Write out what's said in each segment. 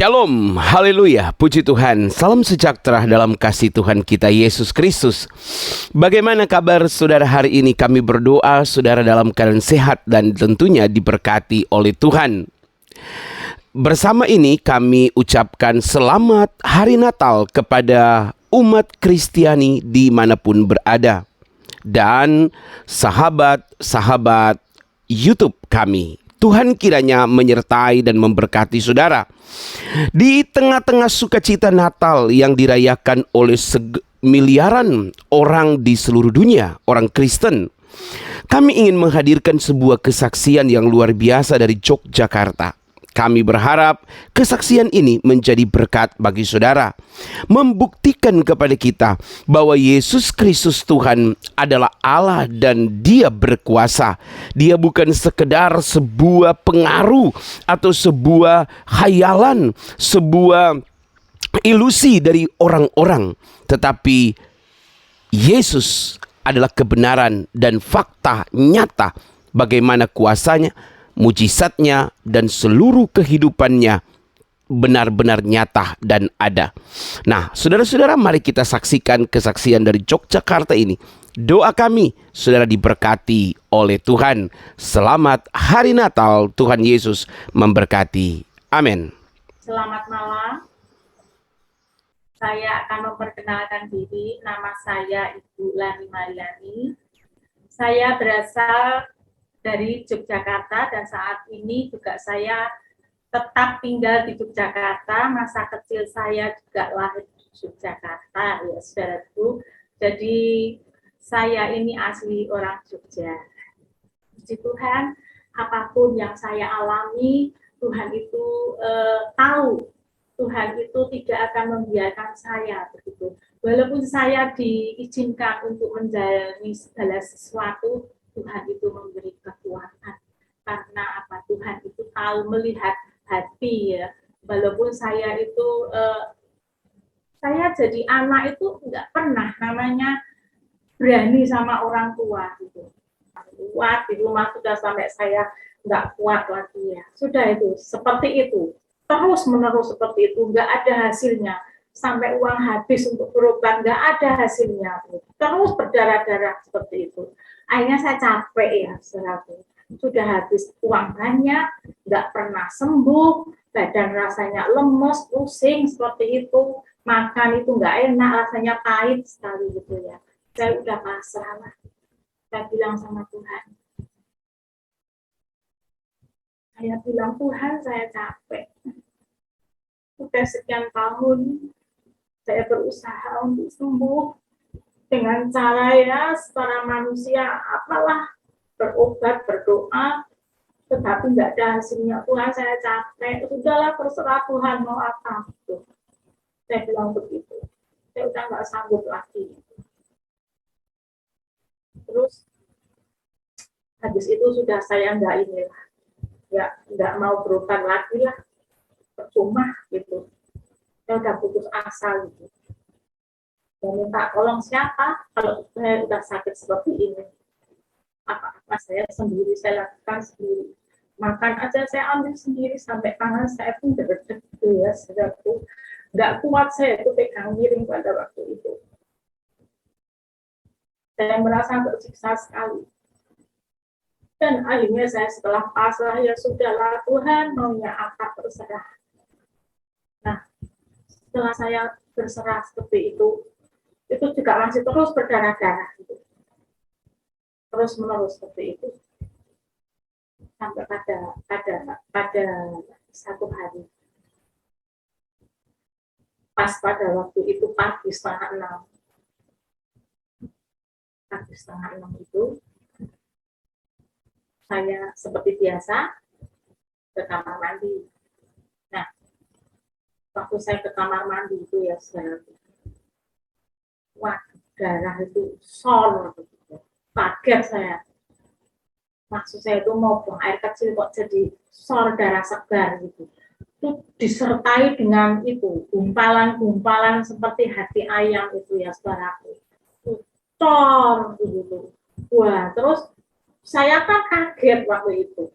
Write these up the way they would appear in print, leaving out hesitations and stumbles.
Shalom, haleluya, puji Tuhan, salam sejahtera dalam kasih Tuhan kita Yesus Kristus. Bagaimana kabar saudara hari ini? Kami berdoa saudara dalam keadaan sehat dan tentunya diberkati oleh Tuhan. Bersama ini kami ucapkan selamat Hari Natal kepada umat Kristiani dimanapun berada. Dan sahabat-sahabat YouTube kami. Tuhan kiranya menyertai dan memberkati saudara. Di tengah-tengah sukacita Natal yang dirayakan oleh miliaran orang di seluruh dunia, orang Kristen, kami ingin menghadirkan sebuah kesaksian yang luar biasa dari Yogyakarta. Kami berharap kesaksian ini menjadi berkat bagi saudara, membuktikan kepada kita bahwa Yesus Kristus Tuhan adalah Allah dan Dia berkuasa. Dia bukan sekedar sebuah pengaruh atau sebuah khayalan, sebuah ilusi dari orang-orang, tetapi Yesus adalah kebenaran dan fakta nyata bagaimana kuasanya, mujizatnya, dan seluruh kehidupannya benar-benar nyata dan ada. Nah, saudara-saudara, mari kita saksikan kesaksian dari Yogyakarta ini. Doa kami, saudara diberkati oleh Tuhan. Selamat Hari Natal, Tuhan Yesus memberkati. Amin. Selamat malam. Saya akan memperkenalkan diri. Nama saya Ibu Lani Mariani. Saya berasal dari Yogyakarta dan saat ini juga saya tetap tinggal di Yogyakarta. Masa kecil saya juga lahir di Yogyakarta, ya saudaraku. Jadi saya ini asli orang Jogja. Puji Tuhan, apapun yang saya alami, Tuhan itu tahu. Tuhan itu tidak akan membiarkan saya begitu. Walaupun saya diizinkan untuk menjalani segala sesuatu, Tuhan itu memberi kekuatan. Karena apa? Tuhan itu tahu melihat hati ya. Walaupun saya itu saya jadi anak itu nggak pernah namanya berani sama orang tua gitu. Kuat di rumah sudah sampai saya nggak kuat lagi ya. Sudah itu seperti itu. Terus menerus seperti itu, nggak ada hasilnya. Sampai uang habis untuk berobat, nggak ada hasilnya. Terus berdarah-darah seperti itu. Akhirnya saya capek ya, saudaraku. Sudah habis uang banyak, nggak pernah sembuh, badan rasanya lemes, pusing seperti itu, makan itu nggak enak, rasanya pahit sekali gitu ya. Saya udah pasrah lah. Saya bilang sama Tuhan. Saya bilang, Tuhan saya capek. Sudah sekian tahun, saya berusaha untuk sembuh. Dengan cara ya secara manusia apalah, berobat, berdoa, tetapi nggak ada hasilnya. Tuhan saya capek, sudahlah terserah Tuhan mau apa. Gitu. Saya bilang begitu, saya udah nggak sanggup lagi. Terus habis itu sudah saya nggak inilah, nggak mau berobat lagi lah, percuma gitu. Saya udah putus asa gitu. Dan minta tolong siapa kalau saya udah sakit seperti ini, apa-apa saya sendiri, saya lakukan sendiri, makan aja saya ambil sendiri sampai tangan saya pun berdek ya, saudaraku. Nggak kuat saya itu pegang miring pada waktu itu. Saya merasa tersiksa sekali. Dan akhirnya saya setelah pasrah, ya sudahlah Tuhan maunya apa terserah. Nah, setelah saya berserah seperti itu juga masih terus berdarah-darah gitu. Terus menerus seperti itu sampai pada satu hari, pas pada waktu itu pagi setengah 6 itu saya seperti biasa ke kamar mandi. Nah, waktu saya ke kamar mandi itu ya saudara, wah, darah itu sol, kaget saya. Maksud saya itu mau buang air kecil kok jadi sol darah segar gitu. Itu disertai dengan itu gumpalan-gumpalan seperti hati ayam itu ya saudaraku. Cor gitu. Wah, terus saya kan kaget waktu itu.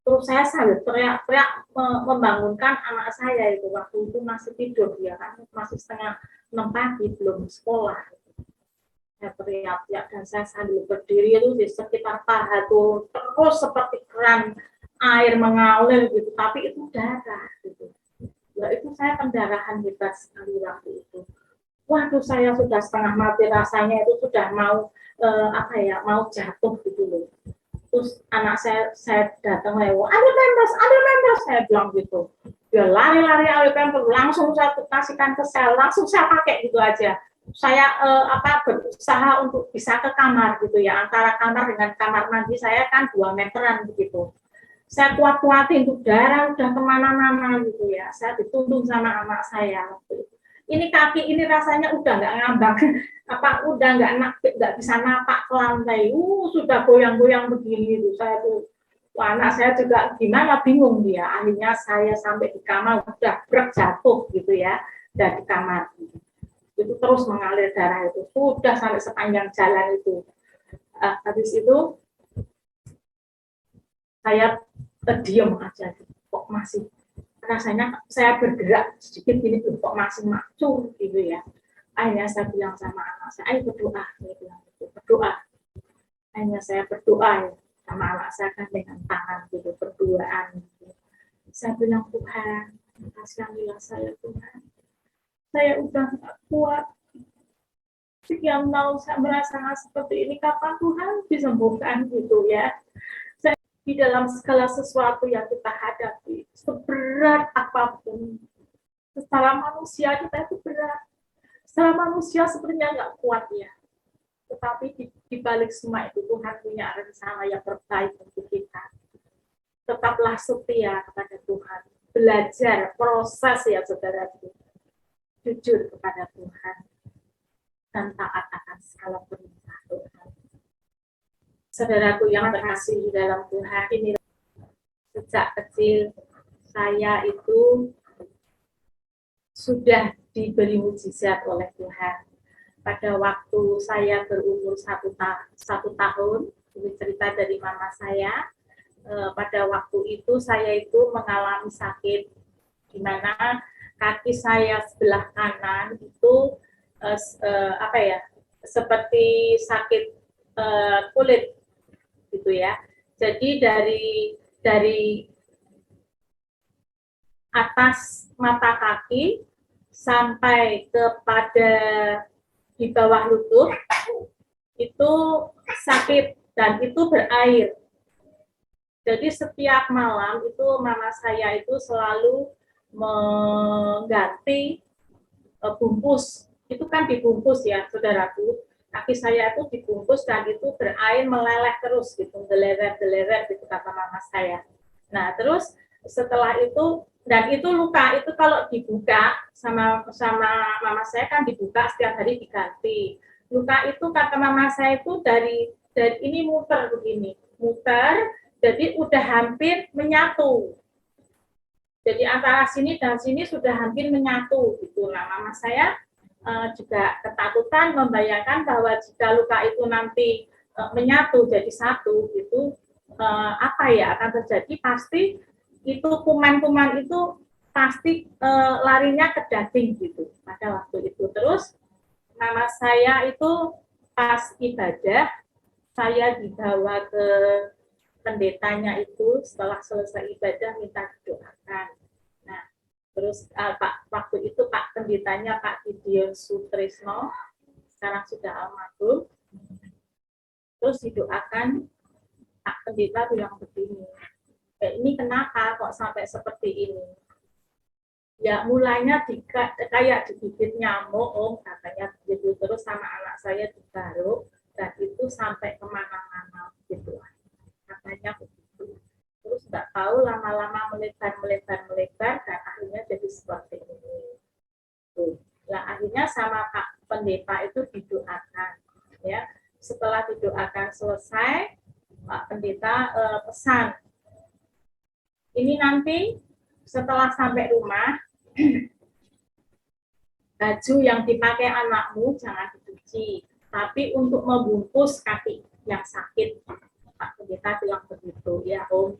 Terus saya sambil teriak-teriak membangunkan anak saya itu, waktu itu masih tidur, ya kan, masih setengah 6 pagi, belum sekolah. Saya teriak-teriak dan saya sambil berdiri itu di sekitar paha tuh terus seperti keran air mengalir gitu, tapi itu darah gitu. Ya itu saya pendarahan hebat sekali waktu itu. Waduh, saya sudah setengah mati rasanya, itu sudah mau mau jatuh gitu loh. Terus anak saya datang lewat, ambil pampers, saya bilang gitu. Dia lari-lari ambil pampers, langsung saya kasihkan ke sel, langsung saya pakai gitu aja. Saya berusaha untuk bisa ke kamar gitu ya, antara kamar dengan kamar mandi saya kan 2 meteran begitu. Saya kuat-kuatin tuh, darah udah kemana-mana gitu ya. Saya dituntun sama anak saya. Ini kaki ini rasanya udah nggak ngambang, udah nggak bisa napak ke lantai. Sudah goyang-goyang begini tuh. Saya tuh, anak saya juga gimana, bingung dia. Akhirnya saya sampai di kamar udah jatuh gitu ya, dari kamar. Itu terus mengalir darah itu, sudah sampai sepanjang jalan itu. Habis itu saya terdiam aja, kok masih rasanya saya bergerak sedikit gini, kok masih macur gitu ya. Akhirnya saya bilang sama anak saya, ayo berdoa, saya bilang gitu, berdoa. Akhirnya saya berdoa ya, sama anak saya kan dengan tangan gitu, berdoaan gitu. Saya bilang, Tuhan, kasihanilah saya Tuhan. Saya udah nggak kuat. Sekian tahun saya merasa seperti ini, kapan Tuhan disembuhkan gitu ya. Di dalam segala sesuatu yang kita hadapi, seberat apapun, secara manusia kita itu berat, secara manusia sebenarnya nggak kuat ya, tetapi di balik semua itu Tuhan punya rencana yang terbaik untuk kita. Tetaplah setia kepada Tuhan, belajar proses ya saudara, jujur kepada Tuhan, dan taat akan segala perintah Tuhan. Saudaraku yang terkasih di dalam Tuhan, ini sejak kecil saya itu sudah diberi mujizat oleh Tuhan. Pada waktu saya berumur satu tahun, ini cerita dari mama saya, pada waktu itu saya itu mengalami sakit, di mana kaki saya sebelah kanan itu seperti sakit kulit gitu ya. Jadi dari atas mata kaki sampai kepada di bawah lutut itu sakit dan itu berair. Jadi setiap malam itu mama saya itu selalu mengganti bungkus. Itu kan dibungkus ya, saudaraku. Kaki saya itu dibungkus dan itu berair meleleh terus gitu, delewer gitu kata mama saya. Nah, terus setelah itu, dan itu luka itu kalau dibuka sama mama saya kan dibuka setiap hari diganti. Luka itu kata mama saya itu dari ini muter begini, jadi udah hampir menyatu. Jadi antara sini dan sini sudah hampir menyatu gitu. Nah, mama saya juga ketakutan membayangkan bahwa jika luka itu nanti menyatu jadi satu gitu, apa ya akan terjadi, pasti itu kuman-kuman itu pasti larinya ke daging gitu pada waktu itu. Terus mama saya itu pas ibadah, saya dibawa ke pendetanya itu, setelah selesai ibadah minta didoakan. Nah, terus waktu itu Pak pendetanya Pak Didion Sutrisno, sekarang sudah almarhum. Terus didoakan, Pak pendeta bilang begini, ini kenapa kok sampai seperti ini? Ya mulainya kayak digigit nyamuk, Om, katanya begitu. Terus sama anak saya digaruk, dan itu sampai kemana-mana gitu. Katanya begitu. Terus nggak tahu lama-lama melebar dan akhirnya jadi seperti ini. Nah akhirnya sama Pak pendeta itu didoakan, ya. Setelah didoakan selesai, Pak pendeta pesan, ini nanti setelah sampai rumah, baju yang dipakai anakmu jangan dicuci, tapi untuk membungkus kaki yang sakit. Pak pendeta bilang begitu, ya Om.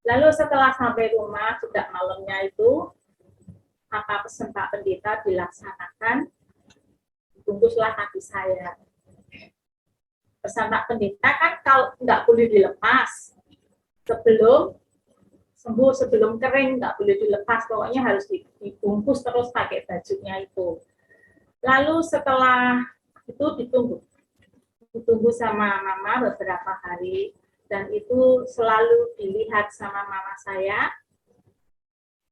Lalu setelah sampai rumah, juga malamnya itu, apa pesan Pak Pendeta dilaksanakan, bungkuslah kaki saya. Pesan Pak Pendeta kan kalau nggak boleh dilepas, sebelum sembuh, sebelum kering, nggak boleh dilepas, pokoknya harus dibungkus terus pakai bajunya itu. Lalu setelah itu ditunggu sama mama beberapa hari, dan itu selalu dilihat sama mama saya,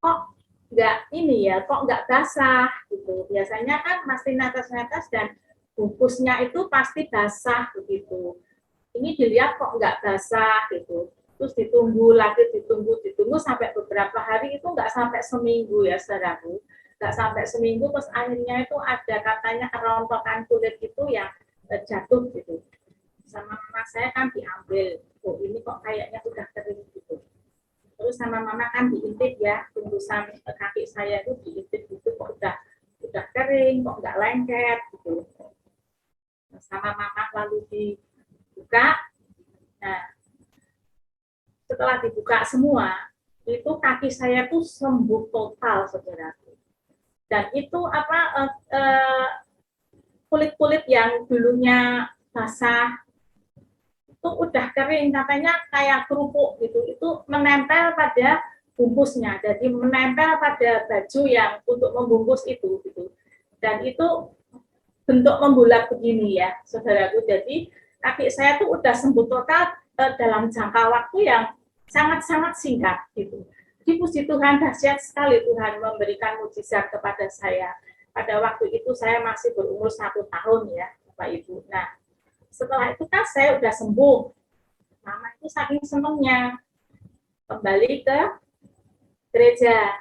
kok nggak ini ya, kok nggak basah gitu. Biasanya kan masih netes-netes dan bungkusnya itu pasti basah begitu. Ini dilihat kok nggak basah gitu. Terus ditunggu lagi, ditunggu sampai beberapa hari, itu nggak sampai seminggu ya saudaraku. Nggak sampai seminggu, terus akhirnya itu ada katanya kerontokan kulit itu yang jatuh gitu. Sama mama saya kan diambil, oh ini kok kayaknya udah kering gitu. Terus sama mama kan diintip ya, tunggusan kaki saya itu diintip gitu, kok udah kering, kok nggak lengket gitu. Sama mama lalu dibuka. Nah, setelah dibuka semua, itu kaki saya tuh sembuh total, saudara. Dan itu apa kulit-kulit yang dulunya basah itu udah kering, katanya kayak kerupuk gitu. Itu menempel pada bungkusnya, jadi menempel pada baju yang untuk membungkus itu gitu. Dan itu bentuk membulat begini ya, saudaraku. Jadi kaki saya tuh udah sembuh total dalam jangka waktu yang sangat-sangat singkat gitu. Jadi puji Tuhan, dahsyat sekali Tuhan memberikan mujizat kepada saya. Pada waktu itu saya masih berumur 1 tahun ya, Bapak Ibu. Nah, setelah itu kan saya udah sembuh. Mama itu saking senengnya kembali ke gereja.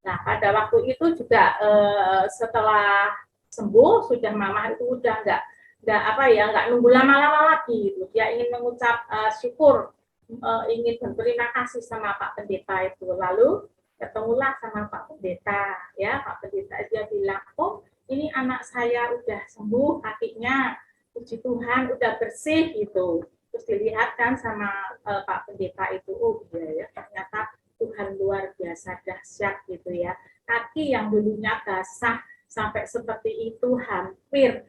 Nah, pada waktu itu juga setelah sembuh, sudah mama itu udah nggak nunggu lama-lama lagi gitu. Dia ingin mengucap syukur, ingin berterima kasih sama Pak Pendeta itu. Lalu ketemulah sama Pak Pendeta, ya Pak Pendeta dia bilang, oh ini anak saya udah sembuh kakinya, puji Tuhan udah bersih gitu. Terus dilihatkan sama Pak Pendeta itu, oh iya ya ternyata Tuhan luar biasa dahsyat gitu ya. Kaki yang dulunya basah sampai seperti itu hampir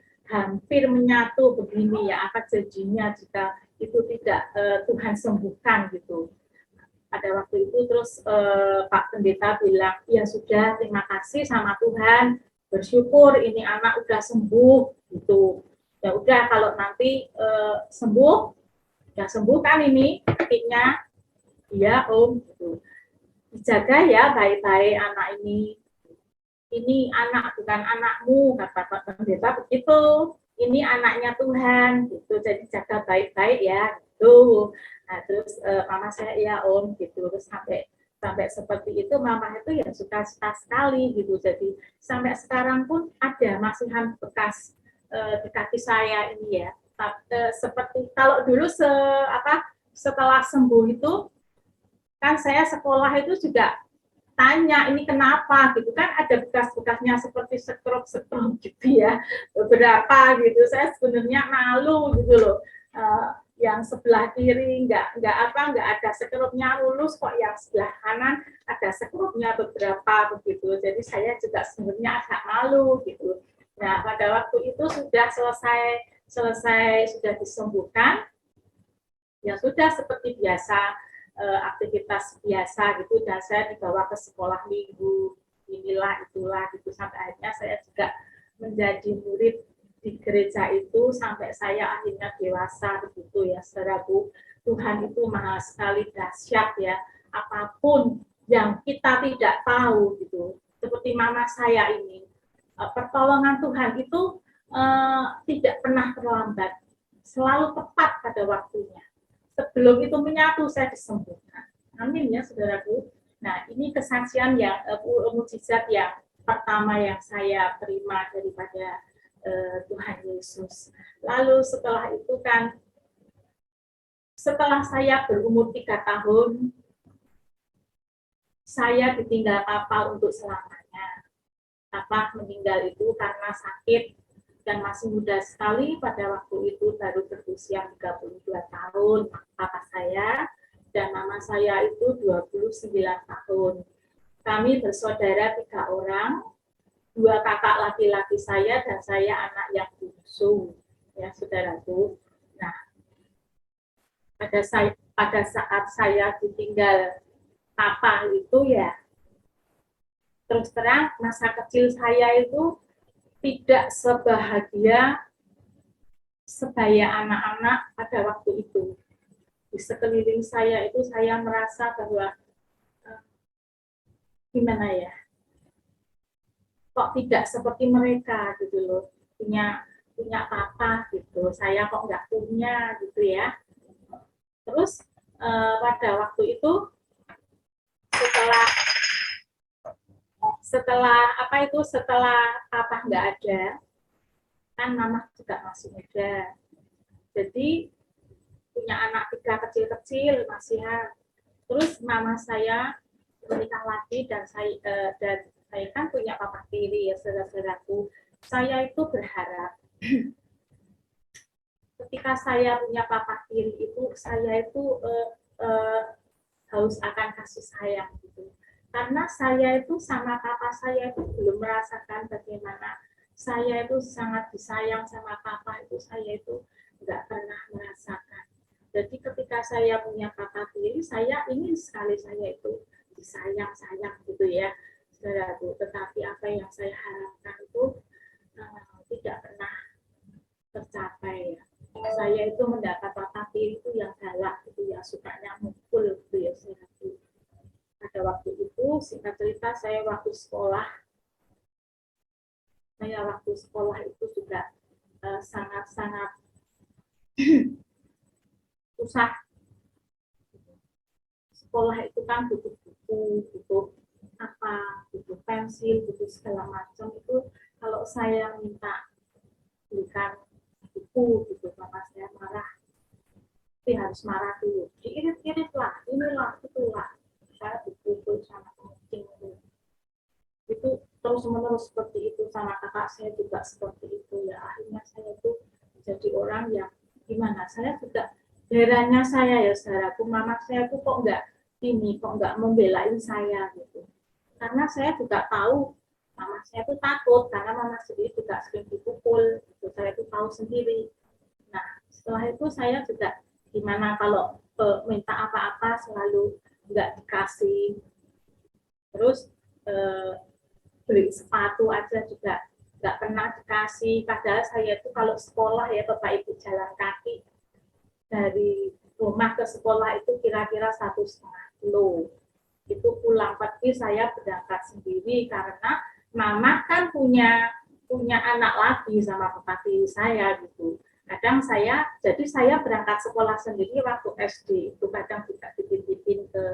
menyatu begini ya, apa jadinya jika itu tidak Tuhan sembuhkan gitu. Pada waktu itu terus Pak Pendeta bilang, ya sudah terima kasih sama Tuhan, bersyukur ini anak udah sembuh gitu. Ya udah kalau nanti sembuh, ya sembuh kan ini kakinya, iya Om gitu. Dijaga ya baik-baik anak ini anak bukan anakmu, kata Pak Pendeta begitu, ini anaknya Tuhan gitu, jadi jaga baik-baik ya gitu. Nah terus mama saya ya Om gitu, terus sampai seperti itu mama itu ya suka sekali gitu. Jadi sampai sekarang pun ada masihan bekas di kaki saya ini ya. Seperti kalau dulu setelah sembuh itu kan saya sekolah itu juga tanya ini kenapa gitu kan, ada bekas-bekasnya seperti sekrup gitu ya, beberapa gitu. Saya sebenarnya malu gitu loh, yang sebelah kiri nggak ada sekrupnya, lulus kok yang sebelah kanan ada sekrupnya beberapa begitu. Jadi saya juga sebenarnya agak malu gitu. Nah pada waktu itu sudah selesai sudah disembuhkan, ya sudah seperti biasa, aktivitas biasa gitu, dan saya dibawa ke sekolah minggu inilah itulah gitu, sampai akhirnya saya juga menjadi murid di gereja itu sampai saya akhirnya dewasa begitu ya saudaraku. Tuhan itu mahal sekali dahsyat ya, apapun yang kita tidak tahu gitu, seperti mama saya ini, pertolongan Tuhan itu tidak pernah terlambat, selalu tepat pada waktunya. Sebelum itu menyatu saya disembuhkan. Amin ya saudaraku. Nah ini kesaksian yang mujizat yang pertama yang saya terima daripada Tuhan Yesus. Lalu setelah itu kan, setelah saya berumur 3 tahun, saya ditinggal papa untuk selamanya. Papa meninggal itu karena sakit dan masih muda sekali, pada waktu itu baru berusia 32 tahun papa saya. dan mama saya itu 29 tahun. Kami bersaudara 3 orang, 2 kakak laki-laki saya dan saya anak yang bungsu, ya saudaraku. Nah, pada saat saya ditinggal papa itu ya, terus terang masa kecil saya itu tidak sebahagia sebaya anak-anak pada waktu itu. Di sekeliling saya itu saya merasa bahwa gimana ya, kok tidak seperti mereka gitu loh, punya papa gitu, saya kok nggak punya gitu ya. Terus pada waktu itu setelah papa nggak ada, kan mama juga masih muda, jadi punya anak 3 kecil-kecil masihan. Terus mama saya menikah lagi dan saya kan punya papa tiri ya saudara-saudaraku. Saya itu berharap ketika saya punya papa tiri itu saya itu haus akan kasih sayang gitu. Karena saya itu sama papa saya itu belum merasakan bagaimana saya itu sangat disayang sama papa, itu saya itu nggak pernah merasakan. Jadi ketika saya punya papa tiri, saya ingin sekali saya itu disayang-sayang gitu ya, saudaraku. Tetapi apa yang saya harapkan itu tidak pernah tercapai ya. Saya itu mendapat papa tiri itu yang galak gitu ya, sukanya mukul gitu ya, saudaraku. Pada waktu itu, singkat cerita, saya waktu sekolah itu juga sangat-sangat susah. Sekolah itu kan butuh buku, butuh apa, butuh pensil, butuh segala macam. Itu kalau saya minta belikan buku gitu, mama saya marah. Tapi harus marah dulu. Diirit-irit lah, inilah, itulah. Saya dipukul sama kemucing itu terus-menerus seperti itu, sama kakak saya juga seperti itu ya. Akhirnya saya itu jadi orang yang gimana, saya juga herannya saya ya saudaraku, mama saya tuh kok nggak membelain saya gitu, karena saya juga tahu mama saya tuh takut karena mama sendiri juga sering dipukul gitu. Saya tuh tahu sendiri. Nah setelah itu saya juga gimana kalau minta apa-apa selalu nggak dikasih, terus beli sepatu aja juga nggak pernah dikasih. Padahal saya itu kalau sekolah ya Bapak Ibu jalan kaki dari rumah ke sekolah itu kira-kira 1,5 kilo. Itu pulang pergi saya berangkat sendiri karena mama kan punya anak lagi sama bapak tiri saya gitu. Kadang jadi saya berangkat sekolah sendiri waktu SD itu, kadang juga dititipin ke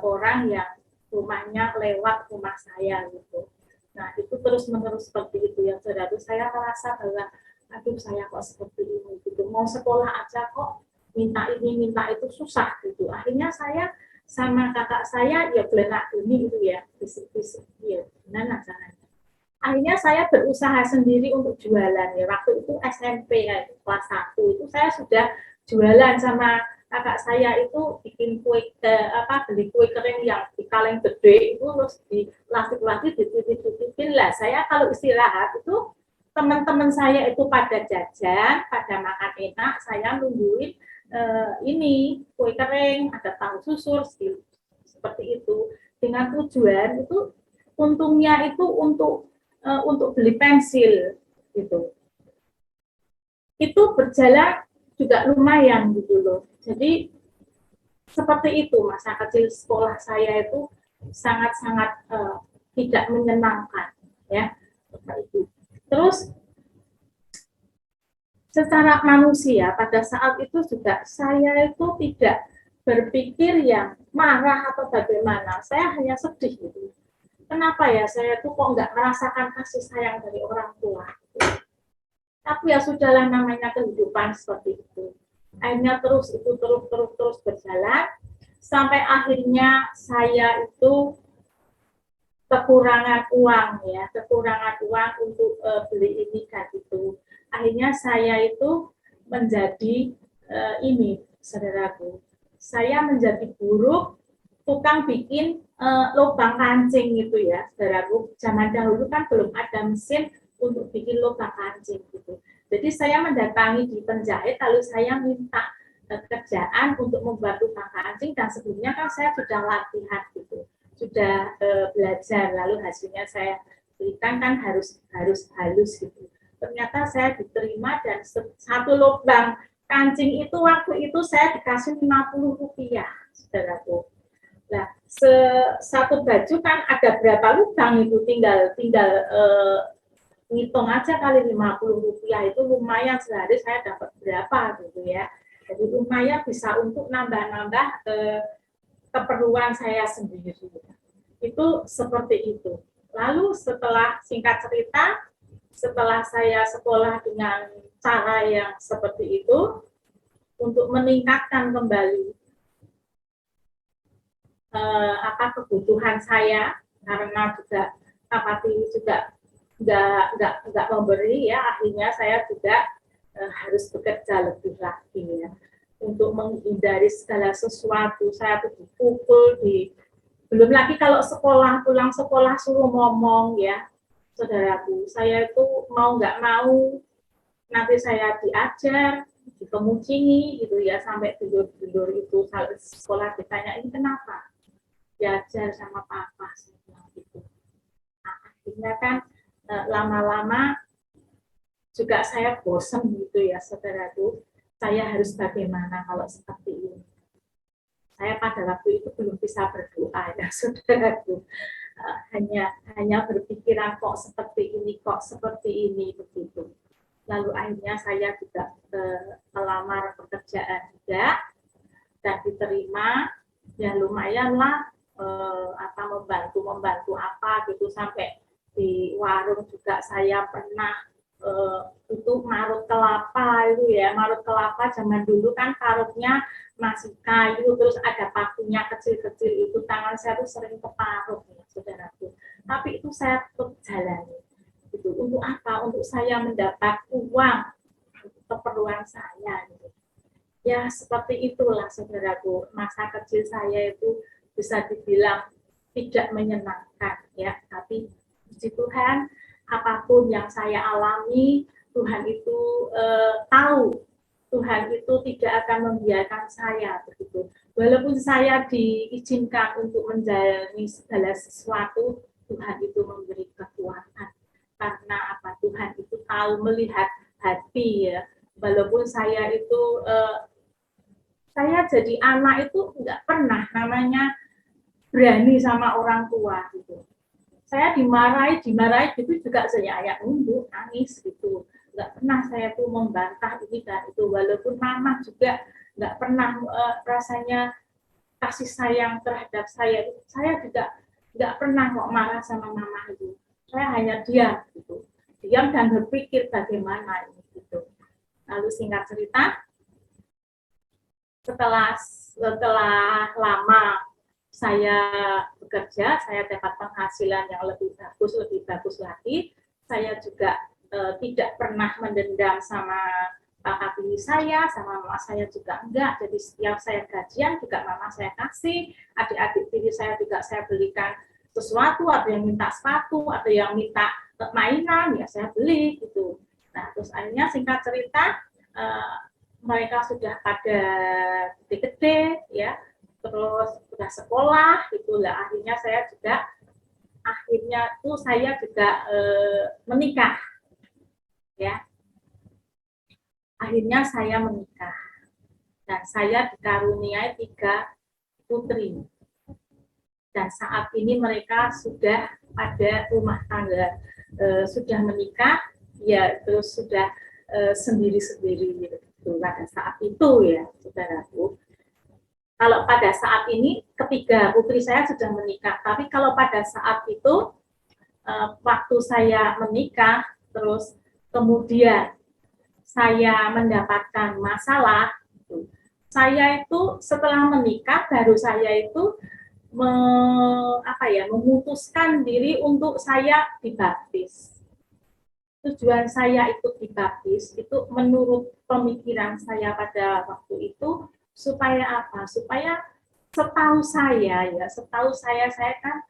orang yang rumahnya lewat rumah saya gitu. Nah itu terus-menerus seperti itu ya saudara. Saya merasa bahwa aduh saya kok seperti ini gitu. Mau sekolah aja kok minta ini minta itu susah gitu. Akhirnya saya sama kakak saya ya belenak ini gitu ya, bisik-bisik ya gimana caranya. Akhirnya saya berusaha sendiri untuk jualan ya. Waktu itu SMP ya, kelas 1 itu saya sudah jualan sama kakak saya itu, bikin beli kue kering yang di kaleng gede itu, terus dilastik-lastik dititipin lah. Saya kalau istirahat itu teman-teman saya itu pada jajan, pada makan enak, saya nungguin ini kue kering, ada tahu susur seperti itu, dengan tujuan itu untungnya itu untuk beli pensil gitu. Itu berjalan juga lumayan gitu loh. Jadi seperti itu masa kecil sekolah saya itu sangat-sangat tidak menyenangkan ya. Itu. Terus secara manusia pada saat itu juga saya itu tidak berpikir yang marah atau bagaimana. Saya hanya sedih gitu. Kenapa ya saya tuh kok nggak merasakan kasih sayang dari orang tua. Tapi ya sudahlah, namanya kehidupan seperti itu. Akhirnya terus berjalan sampai akhirnya saya itu kekurangan uang untuk beli ini dan itu. Akhirnya saya itu menjadi ini saudaraku. saya menjadi buruh tukang bikin lubang kancing gitu ya, saudaraku. Zaman dahulu kan belum ada mesin untuk bikin lubang kancing gitu. Jadi saya mendatangi di penjahit, lalu saya minta kerjaan untuk membuat lubang kancing, dan sebelumnya kan saya sudah latihan gitu, sudah belajar, lalu hasilnya saya berikan kan harus halus gitu. Ternyata saya diterima, dan satu lubang kancing itu waktu itu saya dikasih Rp50, saudaraku. Nah, satu baju kan ada berapa lubang itu, tinggal ngitung aja kali Rp50 itu lumayan, sehari saya dapat berapa gitu ya. Jadi lumayan bisa untuk nambah-nambah keperluan saya sendiri. Itu seperti itu. Lalu setelah, singkat cerita, setelah saya sekolah dengan cara yang seperti itu, untuk meningkatkan kembali kebutuhan saya, karena juga juga nggak memberi ya, akhirnya saya juga harus bekerja lebih lagi ya, untuk menghindari segala sesuatu. Saya tuh dipukul, belum lagi kalau pulang sekolah suruh ngomong ya, saudaraku. Saya itu mau nggak mau nanti saya diajar, dikemucingi gitu ya, sampai tidur itu sekolah ditanya ini kenapa, diajar sama papa gitu. Nah, akhirnya kan lama-lama juga saya bosan gitu ya, saudaraku. Saya harus bagaimana kalau seperti ini. Saya pada waktu itu belum bisa berdoa ya, saudaraku. Hanya berpikiran kok seperti ini begitu. Lalu akhirnya saya juga melamar pekerjaan juga dan diterima, ya lumayan lah, membantu apa gitu, sampai di warung juga saya pernah itu marut kelapa itu ya, marut kelapa zaman dulu kan parutnya masih kayu, terus ada pakunya kecil-kecil itu, tangan saya tuh sering keparut ya, saudaraku. Tapi itu saya tetap jalani. Gitu. Untuk apa? Untuk saya mendapat uang untuk keperluan saya. Gitu. Ya seperti itulah, saudaraku. Masa kecil saya itu bisa dibilang tidak menyenangkan ya, tapi puji Tuhan, apapun yang saya alami, Tuhan itu tahu, Tuhan itu tidak akan membiarkan saya begitu. Walaupun saya diizinkan untuk menjalani segala sesuatu, Tuhan itu memberi kekuatan. Karena apa? Tuhan itu tahu melihat hati ya. Walaupun saya itu saya jadi anak itu nggak pernah namanya berani sama orang tua gitu. Saya dimarahi gitu juga saya ayat nunduk, nangis gitu. Nggak pernah saya tuh membantah ini dan itu. Walaupun mama juga nggak pernah rasanya kasih sayang terhadap saya juga nggak pernah kok marah sama mama itu. Saya hanya diam gitu, diam dan berpikir bagaimana ini gitu. Lalu singkat cerita, setelah lama saya bekerja, saya dapat penghasilan yang lebih bagus lagi. Saya juga tidak pernah mendendam sama kakak tiri saya, sama mama saya juga enggak. Jadi setiap saya gajian juga mama saya kasih, adik-adik tiri saya juga saya belikan sesuatu, ada yang minta sepatu, ada yang minta mainan, ya saya beli gitu. Nah, terus akhirnya singkat cerita, mereka sudah pada gede-gede ya, terus sudah sekolah gitulah. Akhirnya saya juga menikah ya. Akhirnya saya menikah dan saya dikaruniai 3 putri. Dan saat ini mereka sudah ada rumah tangga, sudah menikah, ya terus sudah sendiri-sendiri gitu pada saat itu ya, saudaraku. Kalau pada saat ini ketiga putri saya sudah menikah, tapi kalau pada saat itu waktu saya menikah, terus kemudian saya mendapatkan masalah, saya itu setelah menikah baru saya itu memutuskan diri untuk saya dibaptis. Tujuan saya ikut dibaptis itu menurut pemikiran saya pada waktu itu Supaya apa? Supaya setahu saya kan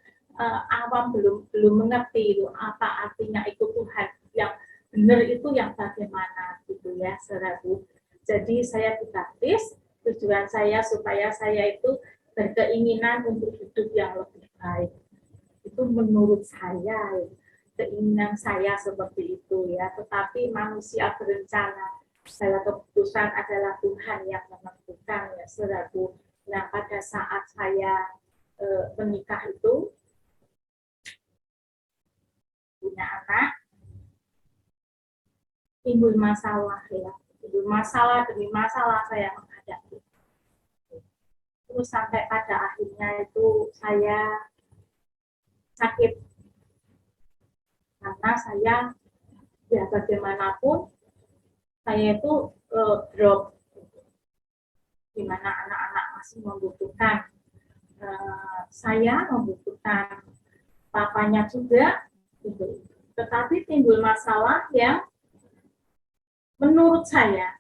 awam belum mengerti itu apa artinya itu Tuhan yang benar itu yang bagaimana gitu ya, saudaraku. Jadi saya dibaptis, tujuan saya supaya saya itu berkeinginan untuk hidup yang lebih baik. Itu menurut saya, keinginan saya seperti itu ya. Tetapi manusia berencana, segala keputusan adalah Tuhan yang menentukan ya, saudaraku. Nah, pada saat saya menikah itu, punya anak, timbul masalah ya, timbul masalah demi masalah saya menghadapi. Terus sampai pada akhirnya itu saya sakit karena saya ya bagaimanapun saya itu drop, di mana anak-anak masih membutuhkan saya, membutuhkan papanya juga gitu. Tetapi timbul masalah yang menurut saya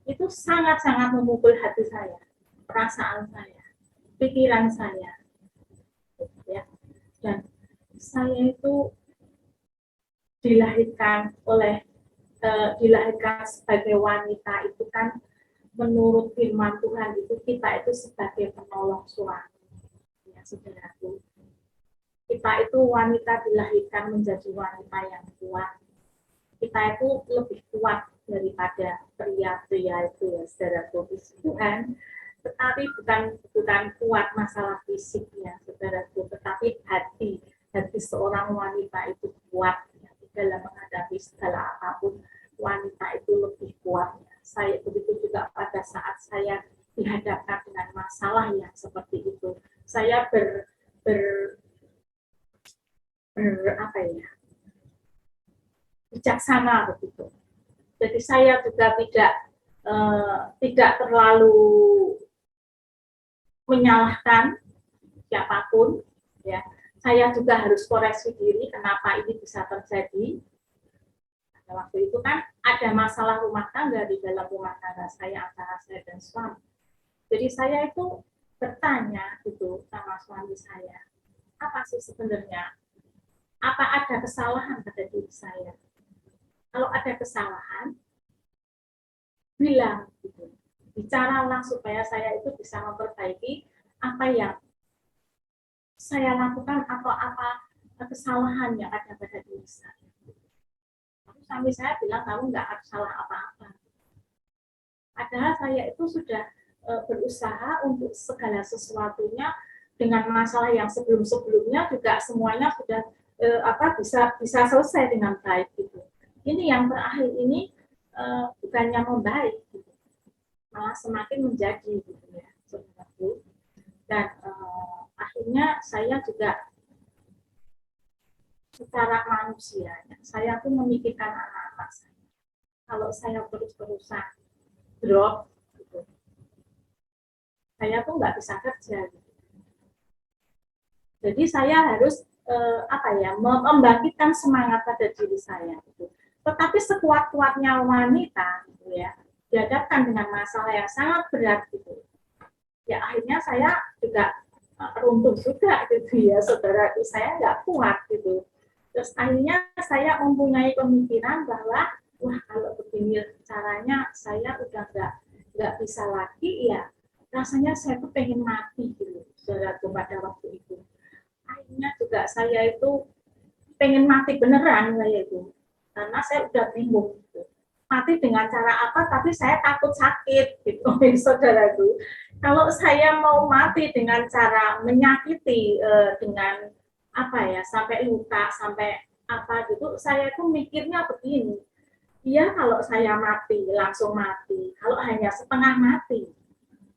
itu sangat-sangat memukul hati saya, perasaan saya, pikiran saya, ya. Dan saya itu dilahirkan sebagai wanita itu kan menurut firman Tuhan itu kita itu sebagai penolong suami, ya saudaraku. Kita itu wanita dilahirkan menjadi wanita yang kuat. Kita itu lebih kuat daripada pria-pria itu ya, saudaraku, Tuhan. Tetapi bukan kuat masalah fisik ya, saudaraku, tetapi hati seorang wanita itu kuat ya, dalam menghadapi segala apapun. Wanita itu lebih kuat. Saya begitu juga pada saat saya dihadapkan dengan masalah yang seperti itu. Saya bijaksana begitu. Jadi saya juga tidak terlalu menyalahkan siapapun, ya. Saya juga harus koreksi diri kenapa ini bisa terjadi. Waktu itu kan ada masalah rumah tangga di dalam rumah tangga saya antara saya dan suami. Jadi saya itu bertanya gitu sama suami saya, apa sih sebenarnya? Apa ada kesalahan pada diri saya? Kalau ada kesalahan, bilang gitu. Bicaralah supaya saya itu bisa memperbaiki apa yang saya lakukan atau apa kesalahan yang ada pada diri saya. Suami saya bilang kamu nggak ada salah apa-apa. Padahal saya itu sudah berusaha untuk segala sesuatunya dengan masalah yang sebelum-sebelumnya juga semuanya sudah bisa selesai dengan baik gitu. Ini yang terakhir ini bukannya membaik, gitu. Malah semakin menjadi gitu ya, sebenarnya. Dan akhirnya saya juga secara manusianya, saya tuh memikirkan anak-anak saya. Kalau saya terus-terusan drop, gitu, saya tuh nggak bisa kerja. Gitu. Jadi saya harus membangkitkan semangat pada diri saya. Gitu. Tetapi sekuat-kuatnya wanita, gitu ya, dihadapkan dengan masalah yang sangat berat, gitu. Ya akhirnya saya juga runtuh juga, gitu ya, saudara. Saya nggak kuat, gitu. Terus akhirnya saya mempunyai pemikiran bahwa wah kalau begini caranya saya udah nggak bisa lagi ya, rasanya saya tuh pengen mati gitu, saudara, pada waktu itu. Akhirnya juga saya itu pengen mati beneran saya itu, karena saya udah bingung gitu. Mati dengan cara apa, tapi saya takut sakit gitu, saudaraku. Kalau saya mau mati dengan cara menyakiti, dengan apa ya, sampai luka, sampai apa gitu, saya tuh mikirnya begini, ya kalau saya mati, langsung mati, kalau hanya setengah mati,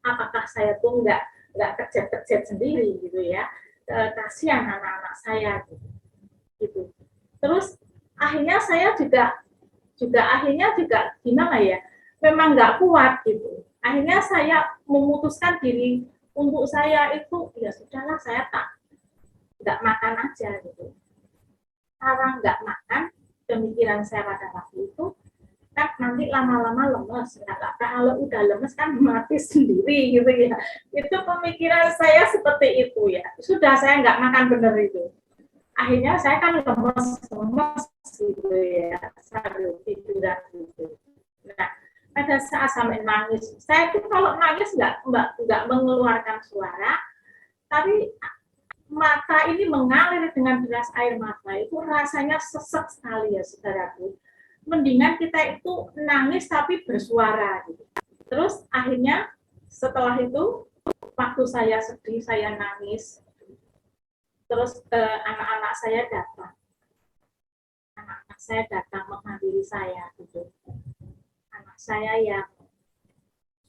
apakah saya tuh nggak kerja sendiri gitu ya, kasihan anak-anak saya gitu. Terus akhirnya saya juga akhirnya juga gimana ya, memang nggak kuat gitu. Akhirnya saya memutuskan diri untuk saya itu ya sudahlah, saya nggak makan aja gitu. Cara nggak makan, pemikiran saya pada waktu itu kan nanti lama-lama lemes. Ya, kalau udah lemes kan mati sendiri gitu ya. Itu pemikiran saya seperti itu ya. Sudah saya nggak makan bener itu. Akhirnya saya kan lemes gitu ya, sambil tiduran gitu. Nah, pada saat sampai nangis, saya tuh kalau nangis nggak mengeluarkan suara, tapi mata ini mengalir dengan deras air mata, itu rasanya sesek sekali ya saudaraku. Mendingan kita itu nangis tapi bersuara gitu. Terus akhirnya setelah itu waktu saya sedih, saya nangis, terus anak-anak saya datang. Anak-anak saya datang menghampiri saya gitu. Anak saya yang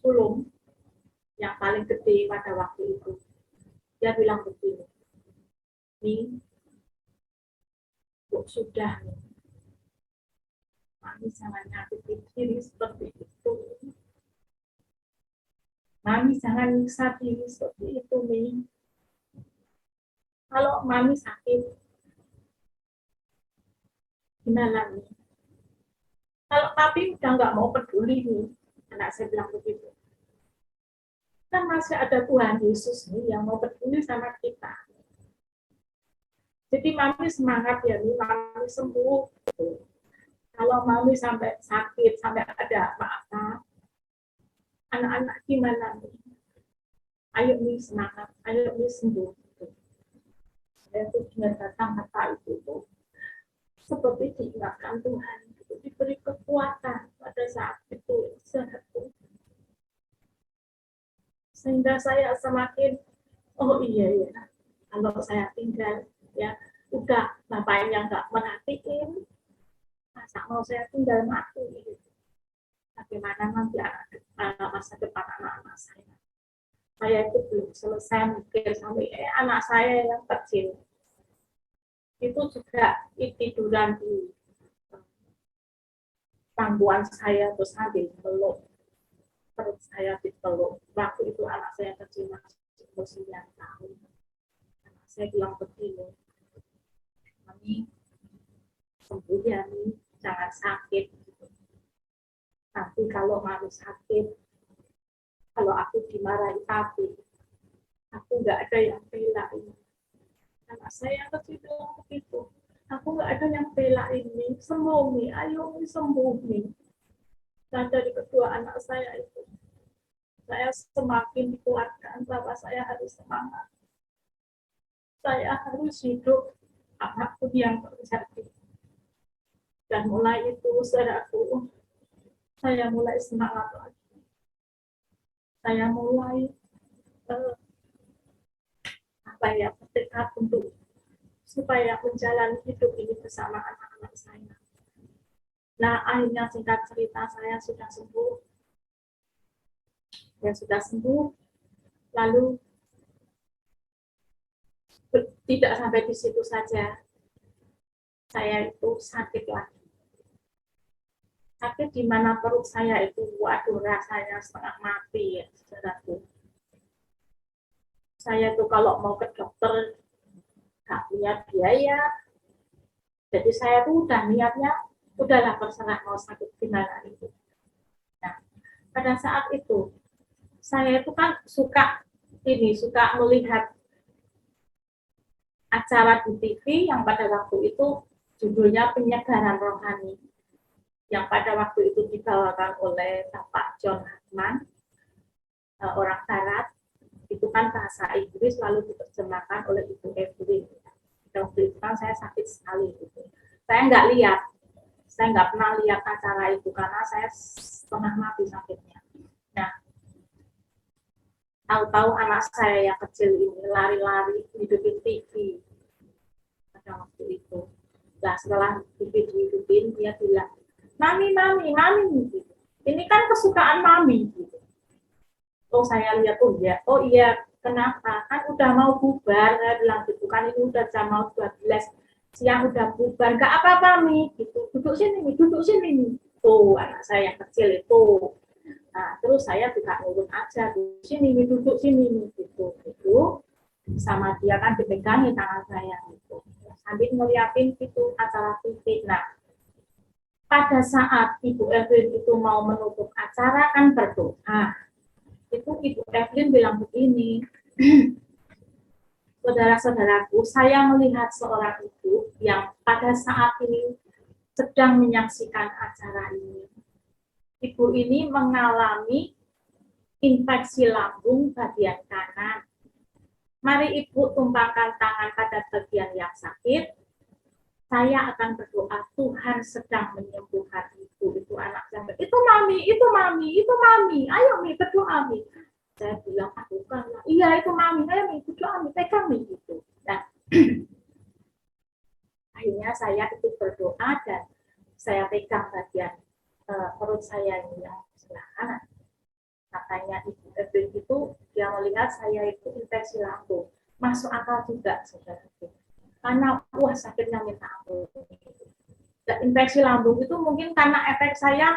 sulung, yang paling gede pada waktu itu, dia bilang begini, "Nih, kok sudah nih, Mami jangan nyakitin diri seperti itu. Mami jangan nyiksa diri seperti itu, Mi. Kalau Mami sakit, gimana, Mi? Kalau Papi udah nggak mau peduli, Mi." Anak saya bilang begitu. Kan masih ada Tuhan Yesus nih yang mau peduli sama kita. Jadi Mami semangat ya, Mi. Mami sembuh. Kalau Mami sampai sakit, sampai ada apa-apa, anak-anak gimana, Mi? Ayo, Mi, semangat. Ayo, Mi, sembuh. Saya tuh dengan kata-kata itu tuh seperti diingatkan Tuhan, itu diberi kekuatan pada saat itu, sehingga saya semakin, oh iya ya, kalau saya tinggal ya udah bapaknya nggak merhatiin, masa mau saya tinggal mati gitu. Bagaimana nanti masa depan anak-anak saya? Saya itu belum selesai mikir sampai anak saya yang kecil itu juga tiduran di pangkuan saya terus sambil meluk, perut saya dipeluk. Waktu itu anak saya kecil masih umur 9 tahun. Anak saya bilang begini, "Mami, sembuh ya, Mi, jangan sakit. Nanti kalau Mami sakit, kalau aku dimarahi Papi, aku nggak ada yang belain." Anak saya kecil bilang begitu. Aku nggak ada yang belain, Mi. Sembuh, Mi. Ayo, Mi, sembuh, Mi. Dan dari kedua anak saya itu, saya semakin dikuatkan bahwa saya harus semangat. Saya harus hidup apapun yang terjadi. Dan mulai itu, saudaraku, saya mulai semangat lagi. Saya mulai bertekad untuk supaya menjalani hidup ini bersama anak-anak saya. Nah, akhirnya singkat cerita saya sudah sembuh. Ya sudah sembuh. Lalu tidak sampai di situ saja. Saya itu sakit lagi. Sakit di mana perut saya itu, waduh, rasanya setengah mati ya, saudaraku. Saya tuh kalau mau ke dokter nggak punya biaya. Jadi saya tuh udah niatnya, udahlah terserah mau sakit gimana itu. Nah, pada saat itu, saya itu kan suka melihat acara di TV yang pada waktu itu judulnya Penyegaran Rohani, yang pada waktu itu dibawakan oleh Bapak John Hartman, orang Barat. Itu kan bahasa Inggris lalu diterjemahkan oleh Ibu Evelyn. Waktu itu kan saya sakit sekali gitu. Saya nggak pernah lihat acara itu karena saya setengah mati sakitnya. Nah, tahu-tahu anak saya yang kecil ini lari-lari hidupin TV pada waktu itu. Nah, setelah TV dihidupin, dia bilang, "Mami, Mami, Mami, gitu. Ini kan kesukaan Mami." Gitu. Oh, saya lihat, oh iya, kenapa? Kan udah mau bubar, saya bilang gitu kan, ini udah jam mau 12 siang udah bubar, nggak apa-apa, Mi, gitu. Duduk sini, Mi, duduk sini, Mi. Tuh, anak saya yang kecil itu. Nah, terus saya juga nurut aja, duduk sini, Mi, duduk sini, Mi, gitu. Gitu. Sama dia kan dipegangi tangan saya, gitu. Sambil ngeliatin gitu, acara TV. Nah, pada saat Ibu Evelyn itu mau menutup acara kan berdoa. Itu Ibu Evelyn bilang begini, saudara-saudaraku, saya melihat seorang ibu yang pada saat ini sedang menyaksikan acara ini. Ibu ini mengalami infeksi lambung bagian kanan. Mari Ibu tumpangkan tangan pada bagian yang sakit. Saya akan berdoa, Tuhan sedang menyembuhkan Ibu. Itu anak saya. Itu mami, itu mami, itu mami. Ayo Mi, berdoa Mi. Saya bilang, aku kan. Iya itu mami, ayo Mi, berdoa Mi, pegang Mi. Gitu. Nah, akhirnya saya itu berdoa dan saya pegang bagian perut saya ini yang sebelah kanan. Katanya Ibu Evelyn itu dia melihat saya itu infeksi lambung. Masuk akal juga, saudara. Karena wah sakitnya minta ampun. Dan infeksi lambung itu mungkin karena efek saya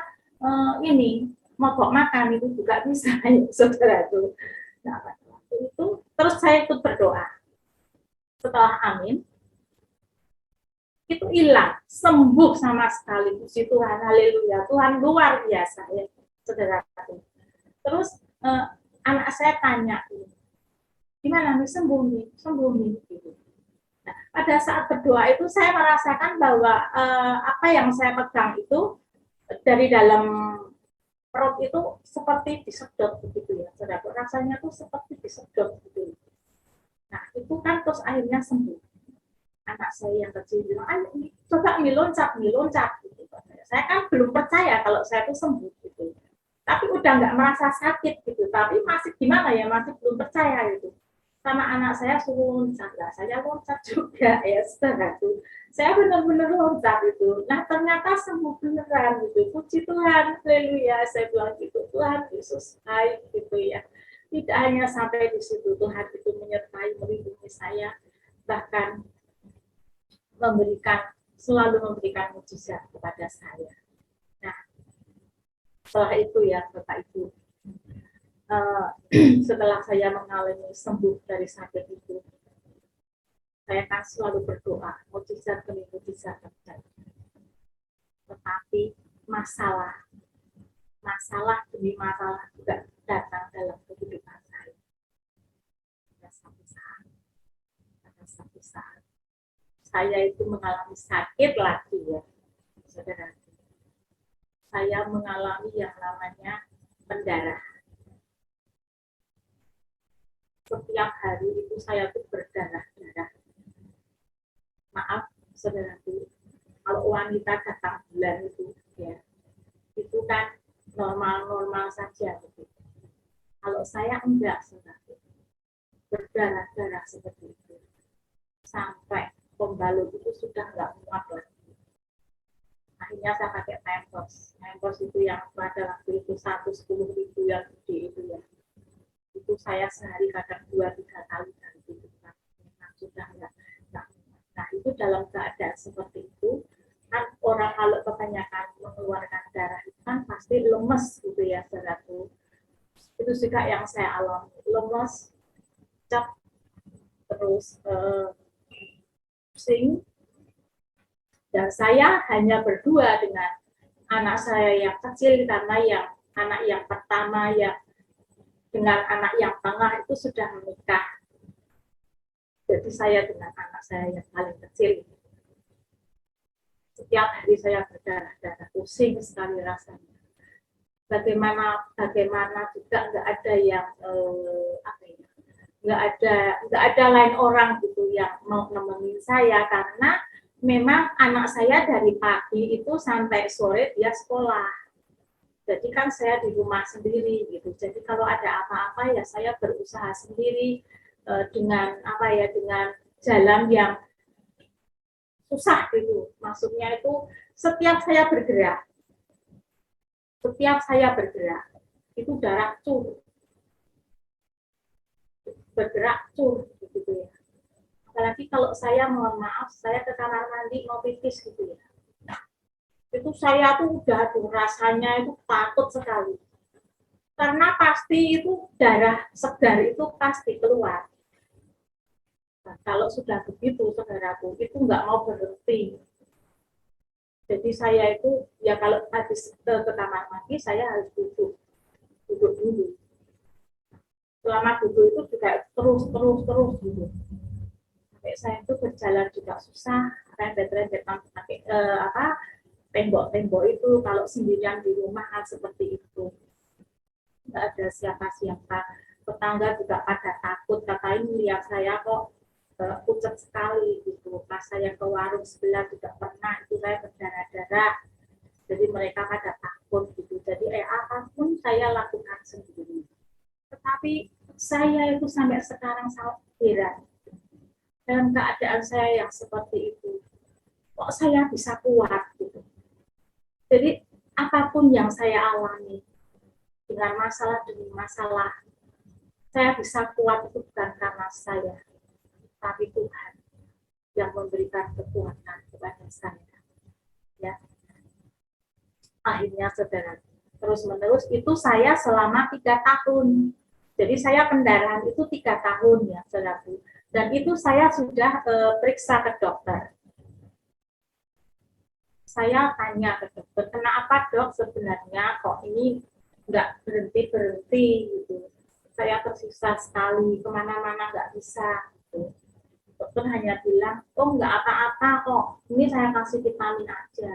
ini mogok makan itu juga bisa, saudara itu. Nah, itu terus saya ikut berdoa. Setelah amin, itu hilang, sembuh sama sekali. Puji Tuhan, haleluya. Tuhan luar biasa ya, saudara. Terus anak saya tanya, gimana nih sembuh nih gitu. Nah, pada saat berdoa itu saya merasakan bahwa apa yang saya pegang itu dari dalam perut itu seperti disedot begitu ya, saudara. Rasanya tuh seperti disedot gitu. Nah itu kan terus akhirnya sembuh. Anak saya yang kecil bilang, ayo coba loncat gitu. Saya kan belum percaya kalau saya itu sembuh gitu. Tapi udah nggak merasa sakit gitu, tapi masih gimana ya, masih belum percaya gitu. Sama anak saya suruh loncat, lah saya loncat juga ya, setelah itu saya benar-benar loncat itu. Nah ternyata sembuh beneran gitu. Puji Tuhan, haleluya. Saya bilang gitu, Tuhan Yesus baik gitu ya. Tidak hanya sampai di situ, Tuhan itu menyertai, melindungi saya, bahkan selalu memberikan mujizat kepada saya. Nah, setelah itu ya Bapak Ibu, setelah saya mengalami sembuh dari sakit itu, saya kan selalu berdoa, mujizat demi mujizat terjadi. Tetapi masalah demi masalah juga datang dalam kehidupan saya. Pada satu saat, saya itu mengalami sakit lagi ya, saudara. Saya mengalami yang namanya pendarahan. Setiap hari itu saya tuh berdarah-darah. Maaf, saudaraku, kalau wanita datang bulan itu, ya, itu kan normal-normal saja. Gitu. Kalau saya enggak, saudaraku, berdarah-darah seperti itu. Sampai pembalut itu sudah enggak muat lagi. Akhirnya saya pakai Pampers. Pampers itu yang pada waktu itu 110.000 yang gede itu ya. Itu saya sehari kadang 2-3 kali ganti itu kan. Sudah enggak. Nah itu dalam keadaan seperti itu kan orang kalau kebanyakan mengeluarkan darah itu kan pasti lemes gitu ya saudaraku. Itu juga yang saya alami, lemes, cap, terus pusing. Dan saya hanya berdua dengan anak saya yang kecil karena anak yang pertama ya dengan anak yang tengah itu sudah menikah. Jadi saya dengan anak saya yang paling kecil. Setiap hari saya berdarah-darah, pusing sekali rasanya. Bagaimana juga nggak ada yang nggak ada lain orang gitu yang mau nemenin saya karena memang anak saya dari pagi itu sampai sore dia sekolah. Jadi kan saya di rumah sendiri gitu. Jadi kalau ada apa-apa ya saya berusaha sendiri dengan dengan jalan yang susah gitu. Maksudnya itu setiap saya bergerak itu darah bergerak gitu ya. Apalagi kalau saya mohon maaf saya ke kamar mandi mau pipis gitu ya. Itu saya tuh udah rasanya itu takut sekali. Karena pasti itu darah segar itu pasti keluar. Nah, kalau sudah begitu, saudaraku, itu nggak mau berhenti. Jadi saya itu ya kalau habis ke kamar mandi saya harus duduk dulu. Selama duduk itu juga terus gitu. Sampai saya itu berjalan juga susah, rembet-rembet pakai tembok-tembok itu kalau sendirian di rumah kan seperti itu. Nggak ada siapa-siapa. Tetangga juga pada takut, katanya lihat saya kok pucat sekali gitu. Pas saya ke warung sebelah juga pernah itu saya berdarah-darah. Jadi mereka pada takut gitu. Jadi apapun saya lakukan sendiri. Tetapi saya itu sampai sekarang sangat heran dalam keadaan saya yang seperti itu. Kok saya bisa kuat gitu. Jadi apapun yang saya alami dengan masalah demi masalah, saya bisa kuat itu bukan karena saya, tapi Tuhan yang memberikan kekuatan kepada saya. Ya, akhirnya saudara, terus menerus itu saya selama 3 tahun. Jadi saya pendarahan itu 3 tahun ya saudaraku. Dan itu saya sudah periksa ke dokter. Saya tanya ke dokter, kenapa dok sebenarnya kok ini nggak berhenti gitu. Saya tersiksa sekali, kemana-mana nggak bisa. Gitu. Dokter hanya bilang, oh nggak apa-apa kok, ini saya kasih vitamin aja.